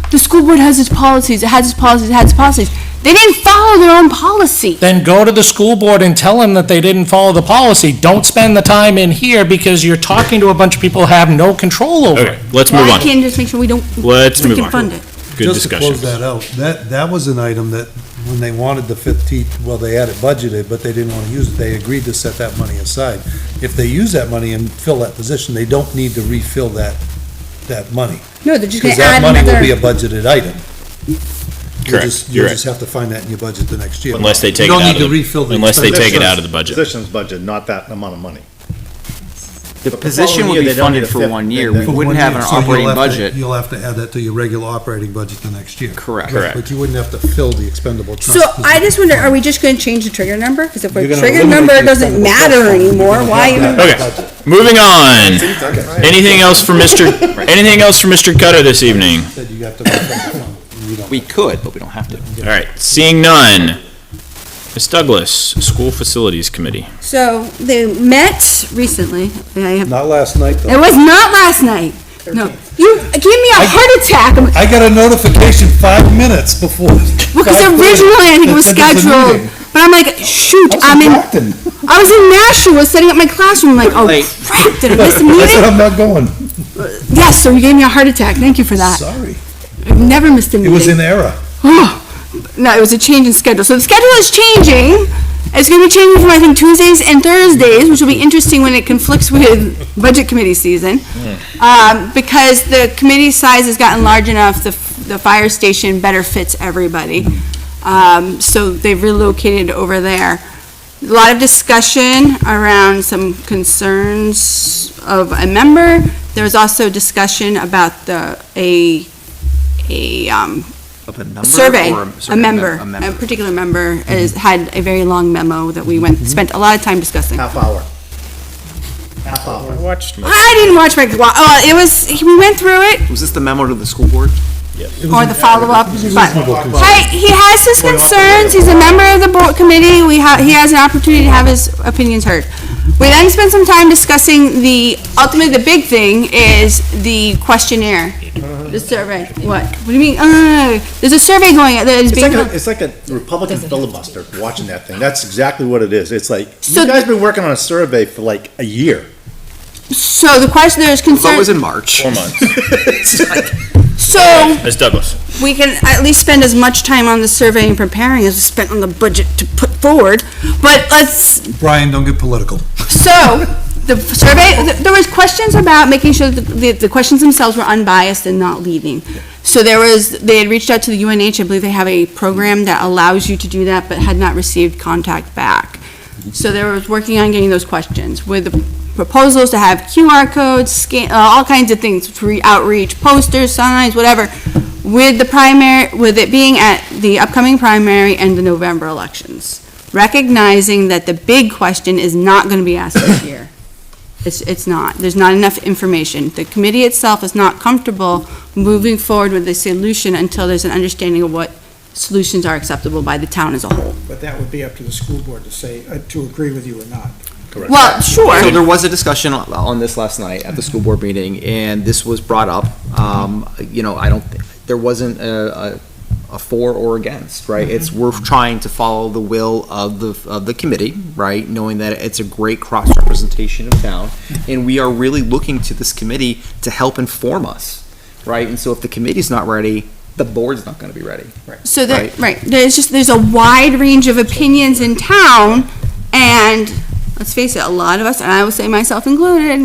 [SPEAKER 2] the school board has its policies, it has its policies, it has its policies. They didn't follow their own policy.
[SPEAKER 11] Then go to the school board and tell them that they didn't follow the policy. Don't spend the time in here because you're talking to a bunch of people who have no control over
[SPEAKER 1] okay,
[SPEAKER 11] it.
[SPEAKER 1] let's move
[SPEAKER 2] Why
[SPEAKER 1] on.
[SPEAKER 2] can't just make sure we don't,
[SPEAKER 1] Let's
[SPEAKER 2] we
[SPEAKER 1] move
[SPEAKER 2] can
[SPEAKER 1] on.
[SPEAKER 2] fund it?
[SPEAKER 1] Good
[SPEAKER 6] Just to
[SPEAKER 1] discussion.
[SPEAKER 6] close that out, that was an item that, when they wanted the fifth well, they had it budgeted, but they didn't want to use it, they agreed to set that money aside. If they use that money and fill that position, they don't need to refill that money.
[SPEAKER 2] No, they're just gonna
[SPEAKER 6] Because that
[SPEAKER 2] add
[SPEAKER 6] money will be a
[SPEAKER 2] another.
[SPEAKER 6] budgeted item.
[SPEAKER 1] Correct,
[SPEAKER 6] You'll
[SPEAKER 1] you're
[SPEAKER 6] just have to find that in your budget the next year.
[SPEAKER 1] Unless they
[SPEAKER 6] You
[SPEAKER 1] take it
[SPEAKER 6] don't
[SPEAKER 1] out
[SPEAKER 6] need to
[SPEAKER 1] of
[SPEAKER 6] refill
[SPEAKER 1] the,
[SPEAKER 6] the
[SPEAKER 1] unless they take it
[SPEAKER 6] expenditure.
[SPEAKER 1] out of the budget.
[SPEAKER 7] Position's budget, not that amount of money.
[SPEAKER 5] The
[SPEAKER 7] But the
[SPEAKER 5] position
[SPEAKER 7] following
[SPEAKER 5] would
[SPEAKER 7] year,
[SPEAKER 5] be
[SPEAKER 7] they don't need
[SPEAKER 5] funded
[SPEAKER 7] a
[SPEAKER 5] for
[SPEAKER 7] fifth,
[SPEAKER 5] 1 year.
[SPEAKER 7] then
[SPEAKER 5] We
[SPEAKER 7] they-
[SPEAKER 5] wouldn't have an
[SPEAKER 6] So you'll
[SPEAKER 5] operating
[SPEAKER 6] have to-
[SPEAKER 5] budget.
[SPEAKER 6] You'll have to add that to your regular operating budget the next year.
[SPEAKER 5] Correct.
[SPEAKER 6] But you wouldn't have to fill the expendable trust.
[SPEAKER 2] So I just wonder, are we just gonna change the trigger number? Because if our
[SPEAKER 6] You're gonna
[SPEAKER 2] trigger
[SPEAKER 6] eliminate
[SPEAKER 2] number
[SPEAKER 6] the
[SPEAKER 2] doesn't
[SPEAKER 6] expendable trust
[SPEAKER 2] matter
[SPEAKER 6] fund.
[SPEAKER 2] anymore,
[SPEAKER 6] You don't
[SPEAKER 2] why
[SPEAKER 6] have
[SPEAKER 2] even?
[SPEAKER 6] that
[SPEAKER 1] Okay, moving on. Anything else for Mr. Cutter this evening?
[SPEAKER 6] Said you have to refill the fund. You don't.
[SPEAKER 5] We could, but we don't have to.
[SPEAKER 1] All right, seeing none. Ms. Douglas, School Facilities Committee.
[SPEAKER 2] So they met recently.
[SPEAKER 6] Not last night,
[SPEAKER 2] It
[SPEAKER 6] though.
[SPEAKER 2] was not last night. No, you gave me a heart attack.
[SPEAKER 6] I got a notification 5 minutes before.
[SPEAKER 2] Because originally I think it was
[SPEAKER 6] That said there's a
[SPEAKER 2] scheduled,
[SPEAKER 6] meeting.
[SPEAKER 2] but I'm like, shoot, I was in Nashua setting up my classroom, I'm like, oh
[SPEAKER 5] Late.
[SPEAKER 2] crap, did I miss a
[SPEAKER 6] I said,
[SPEAKER 2] meeting?
[SPEAKER 6] I'm not going.
[SPEAKER 2] Yes, so you gave me a heart attack, thank you for that.
[SPEAKER 6] Sorry.
[SPEAKER 2] I've never missed a
[SPEAKER 6] It
[SPEAKER 2] meeting.
[SPEAKER 6] was in error.
[SPEAKER 2] No, it was a change in schedule. So the schedule is changing, It's gonna be changing from, I think, Tuesdays and Thursdays, which will be interesting when it conflicts with budget committee season. Because the committee size has gotten large enough, the fire station better fits everybody. So they've relocated over there. A lot of discussion around some concerns of a member. There was also discussion about a
[SPEAKER 5] Of a number
[SPEAKER 2] survey,
[SPEAKER 5] or
[SPEAKER 2] a member, a particular member had a very long memo that we spent a lot of time discussing.
[SPEAKER 7] Half hour. Half hour.
[SPEAKER 2] I didn't watch we went through it,
[SPEAKER 5] Was this the memo to the school board?
[SPEAKER 2] or the follow-up, but, hey, he has his concerns, he's a member of the board committee, he has an opportunity to have his opinions heard. We then spent some time discussing ultimately the big thing is the questionnaire, the survey. What do you mean, there's a survey going, that is being.
[SPEAKER 7] It's like a Republican filibuster watching that thing. That's exactly what it is. It's like,
[SPEAKER 2] So-
[SPEAKER 7] you guys been working on a survey for like a year.
[SPEAKER 2] So the question, there's
[SPEAKER 5] That was
[SPEAKER 2] concern,
[SPEAKER 5] in March.
[SPEAKER 1] 4 months.
[SPEAKER 2] so
[SPEAKER 1] Ms. Douglas.
[SPEAKER 2] we can at least spend as much time on the survey and preparing as we spent on the budget to put forward, but
[SPEAKER 6] Brian, don't get political.
[SPEAKER 2] so, the survey, there was questions about making sure that the questions themselves were unbiased and not leading. So they had reached out to the UNH, I believe they have a program that allows you to do that, but had not received contact back. So they were working on getting those questions, with the proposals to have QR codes, scan, all kinds of things, free outreach, posters, signs, whatever, with it being at the upcoming primary and the November elections. Recognizing that the big question is not gonna be asked this year. It's not. There's not enough information. The committee itself is not comfortable moving forward with the solution until there's an understanding of what solutions are acceptable by the town as a whole.
[SPEAKER 9] But that would be up to the school board to say, to agree with you or not.
[SPEAKER 7] Correct.
[SPEAKER 2] Well, sure.
[SPEAKER 5] So there was a discussion on this last night at the school board meeting, and this was brought up. I don't, there wasn't a for or against, right? It's, we're trying to follow the will of the committee, right? Knowing that it's a great cross-representation of town, and we are really looking to this committee to help inform us, right? And so if the committee's not ready, the board's not gonna be ready.
[SPEAKER 2] So
[SPEAKER 5] Right.
[SPEAKER 2] right, there's a wide range of opinions in town, and let's face it, a lot of us, and I will say myself included,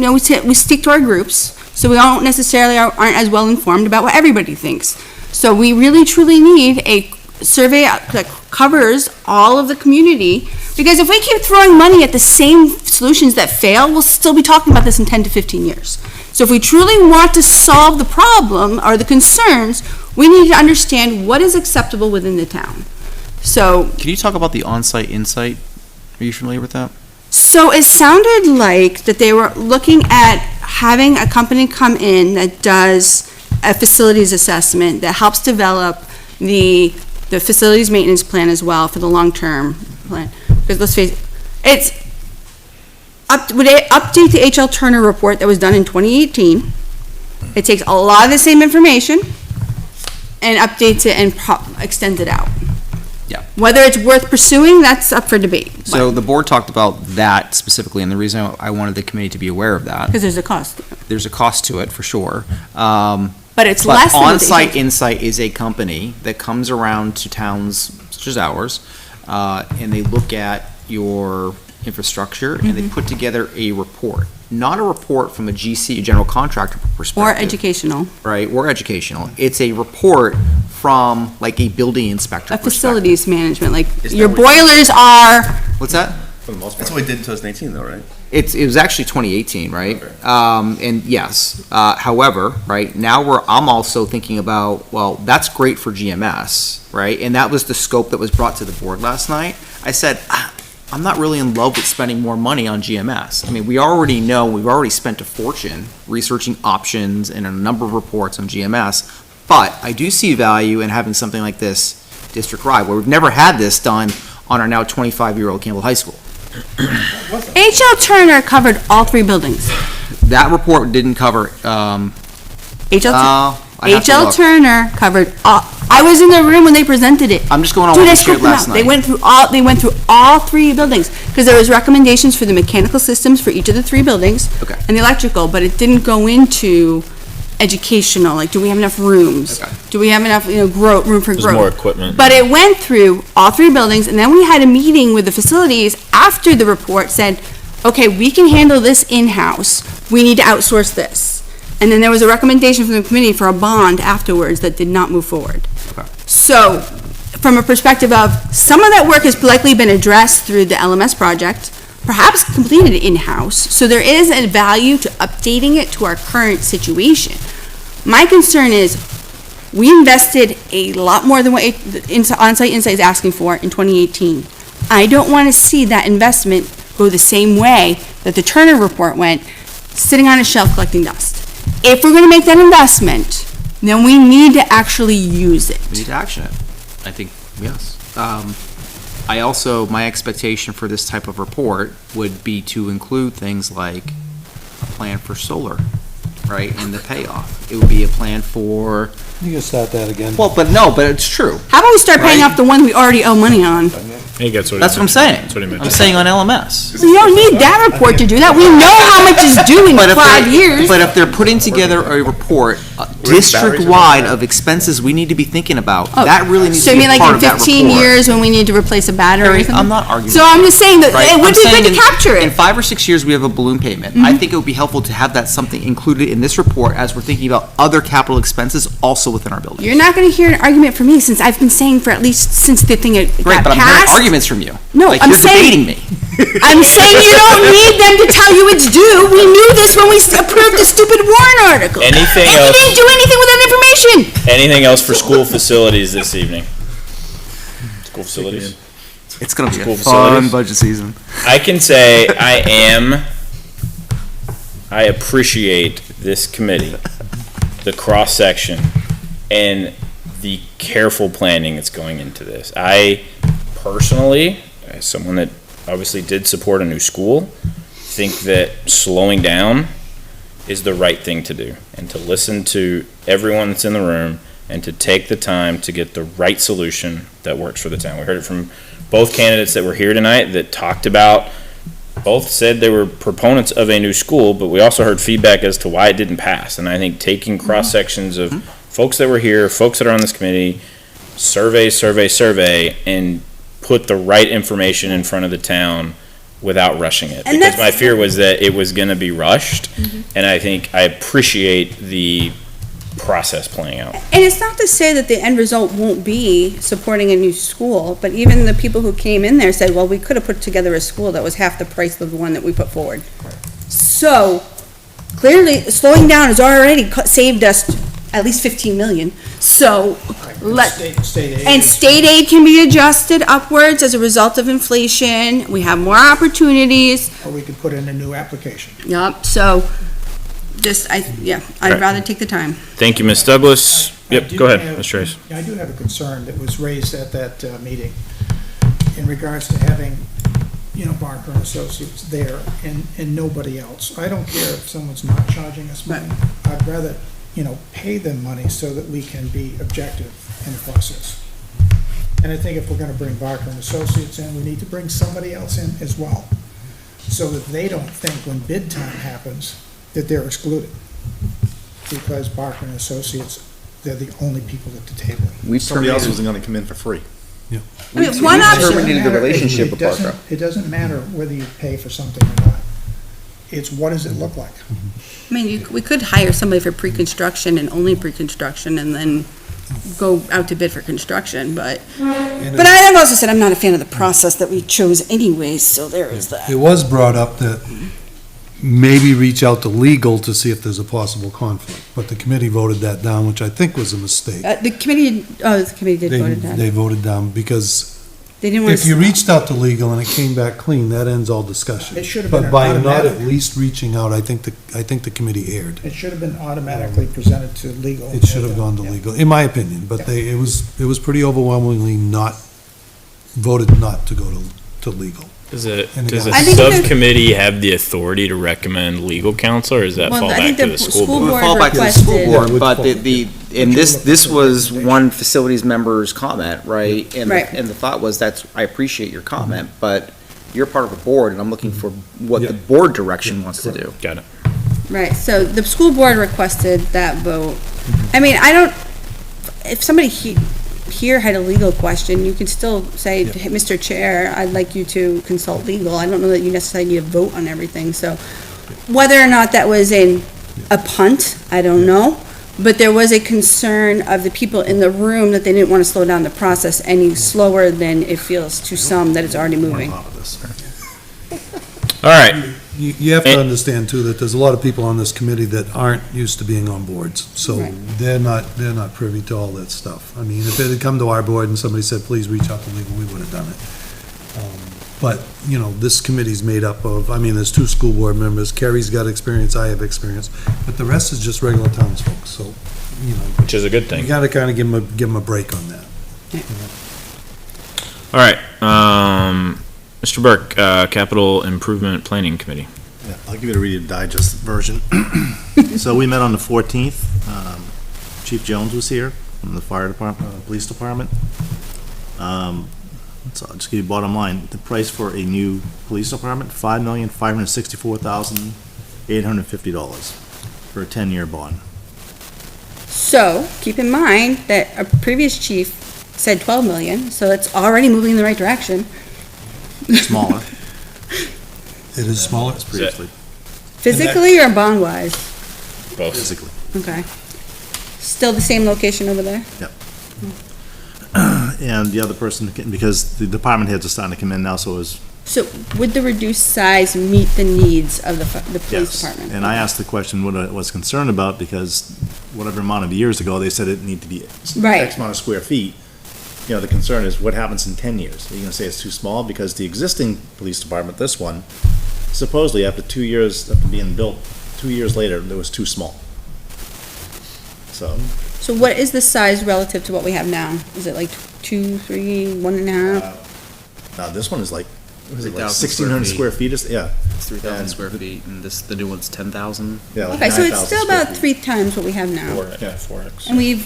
[SPEAKER 2] we stick to our groups, so we don't necessarily aren't as well informed about what everybody thinks. So we really truly need a survey that covers all of the community, because if we keep throwing money at the same solutions that fail, we'll still be talking about this in 10 to 15 years. So if we truly want to solve the problem or the concerns, we need to understand what is acceptable within the town. So,
[SPEAKER 5] Can you talk about the on-site insight? Are you familiar with that?
[SPEAKER 2] so it sounded like that they were looking at having a company come in that does a facilities assessment that helps develop the facilities maintenance plan as well for the long-term plan. Because let's face it, would it update the H.L. Turner report that was done in 2018? It takes a lot of the same information and updates it and extends it out.
[SPEAKER 5] Yeah.
[SPEAKER 2] Whether it's worth pursuing, that's up for debate.
[SPEAKER 5] So the board talked about that specifically, and the reason I wanted the committee to be aware of that,
[SPEAKER 2] Because there's a cost.
[SPEAKER 5] there's a cost to it, for sure.
[SPEAKER 2] But it's
[SPEAKER 5] But
[SPEAKER 2] less than. what the
[SPEAKER 5] On-Site
[SPEAKER 2] H.L.
[SPEAKER 5] Insight is a company that comes around to towns such as ours, and they look at your infrastructure, and they put together a report. Not a report from a GC, a general contractor perspective.
[SPEAKER 2] Or educational.
[SPEAKER 5] Right, or educational. It's a report from like a building inspector
[SPEAKER 2] A
[SPEAKER 5] perspective.
[SPEAKER 2] facilities management, like
[SPEAKER 8] Is that
[SPEAKER 2] your
[SPEAKER 8] what-
[SPEAKER 2] boilers are,
[SPEAKER 5] What's that?
[SPEAKER 7] For the most
[SPEAKER 8] That's
[SPEAKER 7] part.
[SPEAKER 8] what we did in 2018 though, right?
[SPEAKER 5] It was actually 2018, right?
[SPEAKER 8] Okay.
[SPEAKER 5] And yes, however, right, now I'm also thinking about, well, that's great for GMS, right? And that was the scope that was brought to the board last night. I said, I'm not really in love with spending more money on GMS. I mean, we already know, we've already spent a fortune researching options and a number of reports on GMS, but I do see value in having something like this district-wide, where we've never had this done on our now 25-year-old Campbell High School.
[SPEAKER 2] H.L. Turner covered all three buildings.
[SPEAKER 5] That report didn't cover,
[SPEAKER 2] H.L. Turner covered all, I was in the room when they presented it.
[SPEAKER 5] I'm just going on
[SPEAKER 2] Dude,
[SPEAKER 5] what
[SPEAKER 2] I
[SPEAKER 5] we shared
[SPEAKER 2] scoped them
[SPEAKER 5] last
[SPEAKER 2] out.
[SPEAKER 5] night.
[SPEAKER 2] They went through all three buildings, because there was recommendations for the mechanical systems for each of the three buildings.
[SPEAKER 5] Okay.
[SPEAKER 2] And the electrical, but it didn't go into educational, like, do we have enough rooms?
[SPEAKER 8] Okay.
[SPEAKER 2] Do we have enough, room for
[SPEAKER 1] There's
[SPEAKER 2] growth?
[SPEAKER 1] more equipment.
[SPEAKER 2] But it went through all three buildings, and then we had a meeting with the facilities after the report said, okay, we can handle this in-house, we need to outsource this. And then there was a recommendation from the committee for a bond afterwards that did not move forward.
[SPEAKER 8] Okay.
[SPEAKER 2] So, from a perspective of, some of that work has likely been addressed through the LMS project, perhaps completed in-house, so there is a value to updating it to our current situation. My concern is, we invested a lot more than what Onsite Insight is asking for in 2018. I don't want to see that investment go the same way that the Turner report went, sitting on a shelf collecting dust. If we're going to make that investment, then we need to actually use it.
[SPEAKER 5] We need to action it. I think, yes. I also, my expectation for this type of report would be to include things like a plan for solar, right, and the payoff. It would be a plan for,
[SPEAKER 6] You can start that again.
[SPEAKER 5] well, but it's true.
[SPEAKER 2] How about we start paying
[SPEAKER 5] Right.
[SPEAKER 2] off the one we already owe money on?
[SPEAKER 1] He gets what he
[SPEAKER 5] That's what I'm
[SPEAKER 1] meant.
[SPEAKER 5] saying.
[SPEAKER 1] That's what he meant.
[SPEAKER 5] I'm saying on LMS.
[SPEAKER 2] We don't need that report to do that. We know how much is due in
[SPEAKER 5] But if
[SPEAKER 2] 5
[SPEAKER 5] they're-
[SPEAKER 2] years.
[SPEAKER 5] But if they're putting together a report, district-wide of expenses we need to be thinking about,
[SPEAKER 2] Oh,
[SPEAKER 5] that really needs
[SPEAKER 2] So
[SPEAKER 5] to
[SPEAKER 2] you
[SPEAKER 5] be
[SPEAKER 2] mean
[SPEAKER 5] a part
[SPEAKER 2] like
[SPEAKER 5] of
[SPEAKER 2] in
[SPEAKER 5] that
[SPEAKER 2] 15
[SPEAKER 5] report.
[SPEAKER 2] years when we need to replace a battery or something?
[SPEAKER 5] I'm not arguing.
[SPEAKER 2] So I'm just saying that
[SPEAKER 5] Right?
[SPEAKER 2] it would
[SPEAKER 5] I'm
[SPEAKER 2] be
[SPEAKER 5] saying
[SPEAKER 2] good to
[SPEAKER 5] in-
[SPEAKER 2] capture
[SPEAKER 5] In
[SPEAKER 2] it.
[SPEAKER 5] 5 or 6 years, we have a balloon payment. I think it would be helpful to have that something included in this report as we're thinking about other capital expenses also within our building.
[SPEAKER 2] You're not going to hear an argument from me since I've been saying for at least since the thing got
[SPEAKER 5] Right, but I'm hearing
[SPEAKER 2] passed.
[SPEAKER 5] arguments from you.
[SPEAKER 2] No,
[SPEAKER 5] Like,
[SPEAKER 2] I'm
[SPEAKER 5] you're
[SPEAKER 2] saying-
[SPEAKER 5] debating me.
[SPEAKER 2] I'm saying you don't need them to tell you it's due. We knew this when we approved the stupid warrant article.
[SPEAKER 1] Anything
[SPEAKER 2] and
[SPEAKER 1] else?
[SPEAKER 2] you didn't do anything with that information.
[SPEAKER 1] Anything else for school facilities this evening? School facilities?
[SPEAKER 5] It's going to be
[SPEAKER 1] School
[SPEAKER 5] a fun
[SPEAKER 1] facilities?
[SPEAKER 5] budget season.
[SPEAKER 1] I can say I appreciate this committee, the cross-section, and the careful planning that's going into this. I personally, as someone that obviously did support a new school, think that slowing down is the right thing to do, and to listen to everyone that's in the room, and to take the time to get the right solution that works for the town. We heard it from both candidates that were here tonight that talked about, both said they were proponents of a new school, but we also heard feedback as to why it didn't pass. And I think taking cross-sections of folks that were here, folks that are on this committee, survey, and put the right information in front of the town without rushing it.
[SPEAKER 2] And
[SPEAKER 1] Because
[SPEAKER 2] that's-
[SPEAKER 1] my fear was that it was gonna be rushed, and I think I appreciate the process playing out.
[SPEAKER 2] And it's not to say that the end result won't be supporting a new school, but even the people who came in there said, well, we could have put together a school that was half the price of the one that we put forward. So, clearly, slowing down has already saved us at least 15 million. So,
[SPEAKER 9] State aid.
[SPEAKER 2] and state aid can be adjusted upwards as a result of inflation. We have more opportunities.
[SPEAKER 9] Or we could put in a new application.
[SPEAKER 2] Yup, so, I'd
[SPEAKER 1] Right.
[SPEAKER 2] rather take the time.
[SPEAKER 1] Thank you, Ms. Douglas.
[SPEAKER 9] I
[SPEAKER 1] Yep,
[SPEAKER 9] do
[SPEAKER 1] go ahead,
[SPEAKER 9] have-
[SPEAKER 1] Ms. Trace.
[SPEAKER 9] I do have a concern that was raised at that meeting in regards to having, Barker and Associates there and nobody else. I don't care if someone's not charging us money. I'd rather, pay them money so that we can be objective in the process. And I think if we're gonna bring Barker and Associates in, we need to bring somebody else in as well, so that they don't think when bid time happens that they're excluded. Because Barker and Associates, they're the only people at the table.
[SPEAKER 7] Somebody else wasn't gonna come in for free.
[SPEAKER 2] I mean, one option,
[SPEAKER 8] terminated the relationship with Barker.
[SPEAKER 9] It doesn't matter whether you pay for something or not. It's what does it look like?
[SPEAKER 2] I mean, we could hire somebody for pre-construction and only pre-construction and then go out to bid for construction, but I've also said I'm not a fan of the process that we chose anyways, so there is that.
[SPEAKER 6] It was brought up that maybe reach out to legal to see if there's a possible conflict, but the committee voted that down, which I think was a mistake.
[SPEAKER 2] The committee did
[SPEAKER 6] They
[SPEAKER 2] vote that.
[SPEAKER 6] they voted down, because
[SPEAKER 2] They didn't want
[SPEAKER 6] if you
[SPEAKER 2] to,
[SPEAKER 6] reached out to legal and it came back clean, that ends all discussion.
[SPEAKER 9] It should have been
[SPEAKER 6] But by
[SPEAKER 9] an
[SPEAKER 6] not
[SPEAKER 9] automatic.
[SPEAKER 6] at least reaching out, I think the committee erred.
[SPEAKER 9] It should have been automatically presented to legal.
[SPEAKER 6] It should have gone to legal, in my opinion, but it was pretty overwhelmingly voted not to go to legal.
[SPEAKER 1] Does a
[SPEAKER 6] And again-
[SPEAKER 2] I think that-
[SPEAKER 1] subcommittee have the authority to recommend legal counsel, or does that
[SPEAKER 2] Well,
[SPEAKER 1] fall
[SPEAKER 2] I
[SPEAKER 1] back
[SPEAKER 2] think
[SPEAKER 1] to
[SPEAKER 2] the
[SPEAKER 1] the school
[SPEAKER 2] school
[SPEAKER 1] board?
[SPEAKER 5] It would
[SPEAKER 2] board
[SPEAKER 5] fall back to the school
[SPEAKER 2] requested-
[SPEAKER 5] board,
[SPEAKER 6] Yeah, it
[SPEAKER 5] but
[SPEAKER 6] would
[SPEAKER 5] and this was one facilities member's comment, right? And
[SPEAKER 2] Right.
[SPEAKER 5] and the thought was, I appreciate your comment, but you're part of a board, and I'm looking for what the board direction wants to do.
[SPEAKER 1] Got it.
[SPEAKER 2] Right, so the school board requested that vote. I mean, if somebody here had a legal question, you could still say, Mr. Chair, I'd like you to consult legal. I don't know that you necessarily need a vote on everything, so whether or not that was a punt, I don't know. But there was a concern of the people in the room that they didn't want to slow down the process any slower than it feels to some that it's already moving.
[SPEAKER 1] All right,
[SPEAKER 6] You have to understand too, that there's a lot of people on this committee that aren't used to being on boards, so
[SPEAKER 2] Right.
[SPEAKER 6] they're not privy to all that stuff. I mean, if it had come to our board and somebody said, please reach out to legal, we would have done it. But, you know, this committee's made up of, I mean, there's 2 school board members, Kerry's got experience, I have experience, but the rest is just regular townsfolk, so, you know,
[SPEAKER 1] which is a good
[SPEAKER 6] you
[SPEAKER 1] thing.
[SPEAKER 6] gotta kinda give them a break on that.
[SPEAKER 1] All right, Mr. Burke, Capital Improvement Planning Committee.
[SPEAKER 7] Yeah, I'll give you the Reader's Digest version. So we met on the 14th. Chief Jones was here from the fire department, police department. So I'll just give you bottom line. The price for a new police department, $5,564,850 for a 10-year bond.
[SPEAKER 2] So, keep in mind that a previous chief said 12 million, so it's already moving in the right direction.
[SPEAKER 7] Smaller.
[SPEAKER 6] It is smaller?
[SPEAKER 7] As previously.
[SPEAKER 2] Physically or bond-wise?
[SPEAKER 1] Both.
[SPEAKER 7] Physically.
[SPEAKER 2] Okay. Still the same location over there?
[SPEAKER 7] And the other person, because the department heads are starting to come in now, so is.
[SPEAKER 2] So would the reduced size meet the needs of the police
[SPEAKER 7] Yes.
[SPEAKER 2] department?
[SPEAKER 7] And I asked the question what I was concerned about, because whatever amount of years ago, they said it needed to be
[SPEAKER 2] Right.
[SPEAKER 7] X amount of square feet. You know, the concern is what happens in 10 years? Are you gonna say it's too small? Because the existing police department, this one, supposedly after 2 years after being built, 2 years later, it was too small. So,
[SPEAKER 2] So what is the size relative to what we have now? Is it like 2, 3, 1.5?
[SPEAKER 7] now this one is like, what is it, like
[SPEAKER 13] 3,000
[SPEAKER 7] 1,600
[SPEAKER 13] square
[SPEAKER 7] square feet? Yeah,
[SPEAKER 13] It's 3,000
[SPEAKER 7] And
[SPEAKER 13] square feet, and the new one's 10,000.
[SPEAKER 7] yeah. like
[SPEAKER 2] Okay, so it's
[SPEAKER 7] 9,000
[SPEAKER 2] still
[SPEAKER 7] square
[SPEAKER 2] about
[SPEAKER 7] feet.
[SPEAKER 2] 3 times what we have now.
[SPEAKER 1] 4X.
[SPEAKER 2] And we've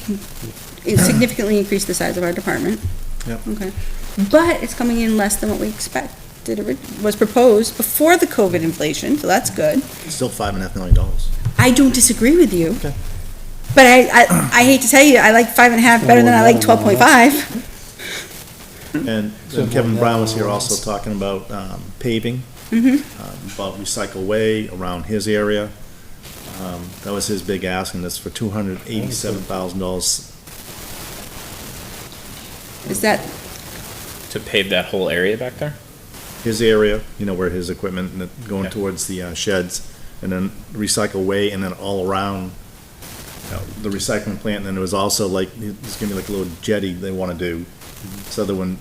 [SPEAKER 2] significantly increased the size of our department.
[SPEAKER 7] Yep.
[SPEAKER 2] Okay. But it's coming in less than what we expected, was proposed before the COVID inflation, so that's good.
[SPEAKER 7] Still $5.5 million.
[SPEAKER 2] I don't disagree with you.
[SPEAKER 7] Okay.
[SPEAKER 2] But I hate to tell you, I like 5.5 better than I like 12.5.
[SPEAKER 7] And Kevin Brown was here also talking about paving, about Recycle Way around his area. That was his big ask, and that's for $287,000.
[SPEAKER 2] Is that,
[SPEAKER 1] To pave that whole area back there?
[SPEAKER 7] His area, you know, where his equipment, and going
[SPEAKER 1] Yeah.
[SPEAKER 7] towards the sheds, and then Recycle Way, and then all around the recycling plant, and then there was also like, there's gonna be like a little jetty they wanna do. So that when,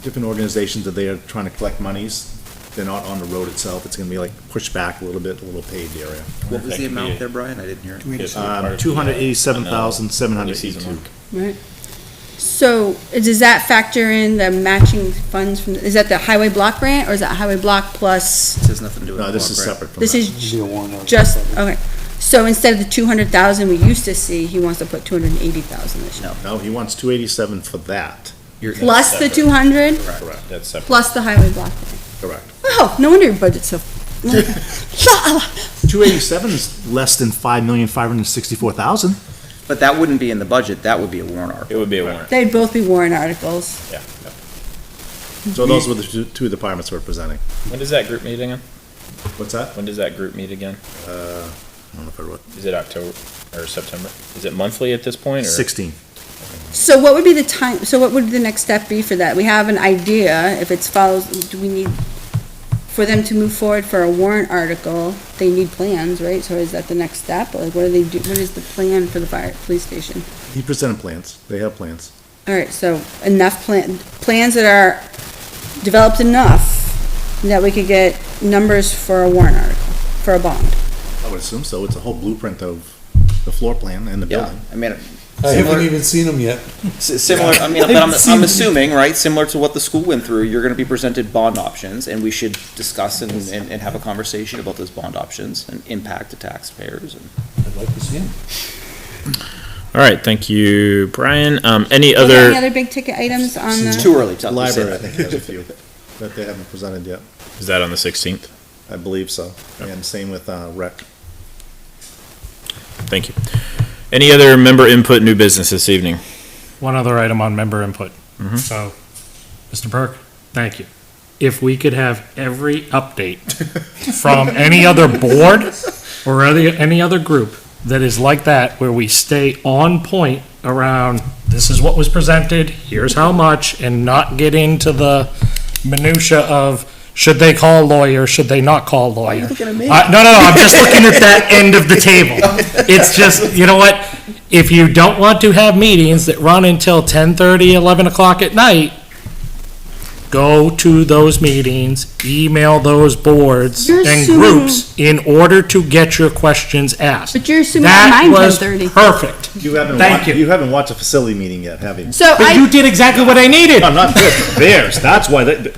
[SPEAKER 7] different organizations that they are trying to collect monies, they're not on the road itself, it's gonna be like pushed back a little bit, a little paved area.
[SPEAKER 13] What was
[SPEAKER 1] That
[SPEAKER 13] the
[SPEAKER 1] could
[SPEAKER 13] amount
[SPEAKER 1] be-
[SPEAKER 13] there, Brian? I didn't hear it.
[SPEAKER 7] $287,782.
[SPEAKER 2] right? So, does that factor in the matching funds from, is that the highway block grant, or is that highway block plus,
[SPEAKER 13] This has nothing to do with
[SPEAKER 7] No,
[SPEAKER 13] the
[SPEAKER 7] this is
[SPEAKER 13] block grant.
[SPEAKER 7] separate from
[SPEAKER 2] this
[SPEAKER 7] that.
[SPEAKER 2] is just, okay. So instead of the 200,000 we used to see, he wants to put 280,000 this year.
[SPEAKER 7] No, he wants 287 for that.
[SPEAKER 13] You're-
[SPEAKER 2] Plus the 200,
[SPEAKER 1] Correct, that's separate.
[SPEAKER 2] plus the highway block grant.
[SPEAKER 7] Correct.
[SPEAKER 2] Oh, no wonder your budget's so.
[SPEAKER 7] 287 is less than $5,564,000.
[SPEAKER 13] But that wouldn't be in the budget, that would be a warrant article.
[SPEAKER 1] It would be a warrant,
[SPEAKER 2] They'd both be warrant articles.
[SPEAKER 1] yeah.
[SPEAKER 7] So those were the two departments we're presenting.
[SPEAKER 1] When does that group meet again?
[SPEAKER 7] What's that?
[SPEAKER 1] When does that group meet again?
[SPEAKER 7] I don't know if I wrote.
[SPEAKER 1] Is it October or September? Is it monthly at this point, or?
[SPEAKER 7] 16.
[SPEAKER 2] So what would be the time, so what would the next step be for that? We have an idea, if it's follows, do we need, for them to move forward for a warrant article, they need plans, right? So is that the next step? Like, what do they do, what is the plan for the police station?
[SPEAKER 7] He presented plans. They have plans.
[SPEAKER 2] All right, so enough plans that are developed enough that we could get numbers for a warrant article, for a bond.
[SPEAKER 7] I would assume so. It's a whole blueprint of the floor plan and the
[SPEAKER 13] Yeah,
[SPEAKER 7] building.
[SPEAKER 13] I mean,
[SPEAKER 6] I haven't even seen them yet.
[SPEAKER 13] similar, I mean, but I'm assuming, right, similar to what the school went through, you're gonna be presented bond options, and we should discuss and have a conversation about those bond options and impact to taxpayers and.
[SPEAKER 6] I'd like to see them.
[SPEAKER 1] All right, thank you, Brian. Any
[SPEAKER 2] Are there any
[SPEAKER 1] other,
[SPEAKER 2] other big ticket items on
[SPEAKER 13] It's
[SPEAKER 2] the?
[SPEAKER 13] too early to
[SPEAKER 7] The
[SPEAKER 13] say
[SPEAKER 7] library, I
[SPEAKER 13] that.
[SPEAKER 7] think, has a few that they haven't presented yet.
[SPEAKER 1] is that on the 16th?
[SPEAKER 7] I believe so. And same with rec.
[SPEAKER 1] Thank you. Any other member input, new business this evening?
[SPEAKER 11] One other item on member input. So, Mr. Burke, thank you. If we could have every update from any other board or any other group that is like that, where we stay on point around, this is what was presented, here's how much, and not get into the minutia of, should they call a lawyer, should they not call a lawyer?
[SPEAKER 13] you looking at me?
[SPEAKER 11] No, I'm just looking at that end of the table. It's just, you know what? If you don't want to have meetings that run until 10:30, 11 o'clock at night, go to those meetings, email those boards
[SPEAKER 2] You're
[SPEAKER 11] and
[SPEAKER 2] assuming-
[SPEAKER 11] groups in order to get your questions asked.
[SPEAKER 2] But you're assuming
[SPEAKER 11] That
[SPEAKER 2] at 9,
[SPEAKER 11] was
[SPEAKER 2] 10:30.
[SPEAKER 11] perfect.
[SPEAKER 1] Thank you.
[SPEAKER 7] You haven't watched a facility meeting yet, have you?
[SPEAKER 2] So
[SPEAKER 11] But you
[SPEAKER 2] I,
[SPEAKER 11] did exactly what I needed.
[SPEAKER 7] I'm not theirs, that's why they.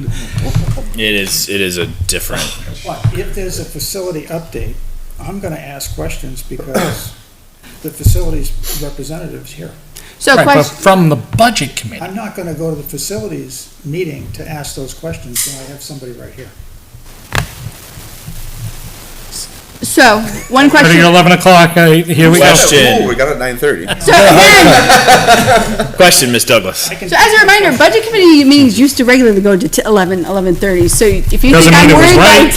[SPEAKER 1] It is a different.
[SPEAKER 9] But if there's a facility update, I'm gonna ask questions because the facilities representative's here.
[SPEAKER 2] so
[SPEAKER 11] Right, but
[SPEAKER 2] question,
[SPEAKER 11] from the budget committee.
[SPEAKER 9] I'm not gonna go to the facilities meeting to ask those questions when I have somebody right here.
[SPEAKER 2] so, one
[SPEAKER 11] Starting
[SPEAKER 2] question.
[SPEAKER 11] at 11 o'clock, here we go.
[SPEAKER 1] Question.
[SPEAKER 8] We got it at 9:30.
[SPEAKER 2] So again,
[SPEAKER 1] Question, Ms. Douglas.
[SPEAKER 2] so as a reminder, budget committee meetings used to regularly go to 11:30. So if you
[SPEAKER 11] Doesn't
[SPEAKER 2] think I'm
[SPEAKER 11] mean it was
[SPEAKER 2] worried by
[SPEAKER 11] right.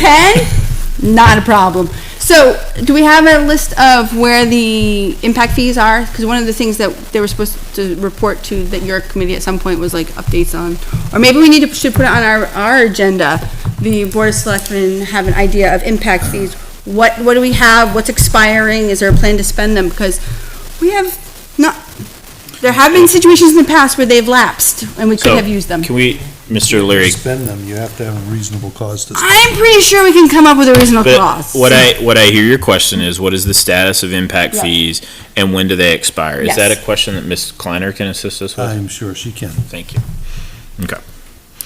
[SPEAKER 2] 10, not a problem. So do we have a list of where the impact fees are? Because one of the things that they were supposed to report to that your committee at some point was like updates on, or maybe we should put it on our agenda. The Board of Selectmen have an idea of impact fees. What do we have? What's expiring? Is there a plan to spend them? Because we have not, there have been situations in the past where they've lapsed and we could
[SPEAKER 1] So,
[SPEAKER 2] have used them.
[SPEAKER 1] Can we, Mr. Leary,
[SPEAKER 6] Spend them, you have to have a reasonable cause to spend.
[SPEAKER 2] I'm pretty sure we can come up with a reasonable
[SPEAKER 1] but
[SPEAKER 2] clause.
[SPEAKER 1] what I hear your question is, what is the status of impact
[SPEAKER 2] Yeah.
[SPEAKER 1] fees and when do they expire? Is
[SPEAKER 2] Yes.
[SPEAKER 1] that a question that Ms. Kleiner can assist us with?
[SPEAKER 6] I'm sure she can.
[SPEAKER 1] Thank you. Okay.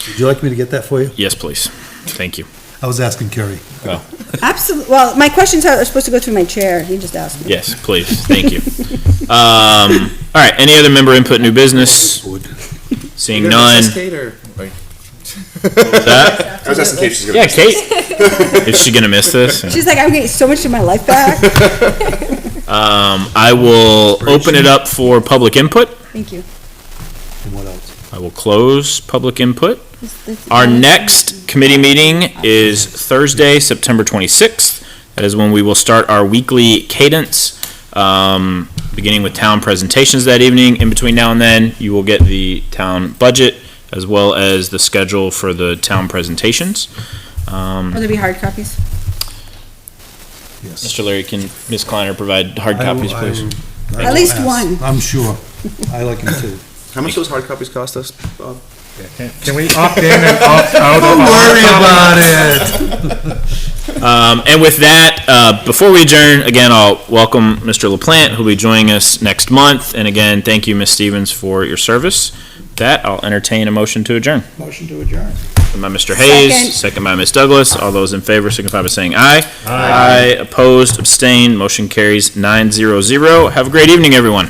[SPEAKER 6] Would you like me to get that for you?
[SPEAKER 1] Yes, please. Thank you.
[SPEAKER 6] I was asking Kerry.
[SPEAKER 2] Absolutely. Well, my questions are supposed to go through my chair. He just asked me.
[SPEAKER 1] Yes, please. Thank you. All right. Any other member input, new business? Seeing none. That?
[SPEAKER 8] I was asking Kate, she's gonna.
[SPEAKER 1] Yeah, Kate. Is she gonna miss this?
[SPEAKER 2] She's like, I'm getting so much of my life back.
[SPEAKER 1] I will open it up for public input.
[SPEAKER 2] Thank you.
[SPEAKER 6] And what else?
[SPEAKER 1] I will close public input. Our next committee meeting is Thursday, September 26th. That is when we will start our weekly cadence, beginning with town presentations that evening. In between now and then, you will get the town budget as well as the schedule for the town presentations.
[SPEAKER 2] Will there be hard copies?
[SPEAKER 6] Yes.
[SPEAKER 1] Mr. Larry, can Ms. Kleiner provide hard
[SPEAKER 6] I will-
[SPEAKER 1] copies, please?
[SPEAKER 6] I will
[SPEAKER 2] At least
[SPEAKER 6] ask.
[SPEAKER 2] one.
[SPEAKER 6] I'm sure. I like them too.
[SPEAKER 8] How much those hard copies cost us, Bob?
[SPEAKER 11] Can we opt in and opt out?
[SPEAKER 6] Don't worry about it.
[SPEAKER 1] And with that, before we adjourn, again, I'll welcome Mr. LaPlante, who'll be joining us next month. And again, thank you, Ms. Stevens, for your service. With that, I'll entertain a motion to adjourn.
[SPEAKER 9] Motion to adjourn.
[SPEAKER 1] Motion by Mr. Hayes,
[SPEAKER 2] Second.
[SPEAKER 1] second by Ms. Douglas. All those in favor signify by saying aye. Aye. Opposed, abstained, motion carries 900. Have a great evening, everyone.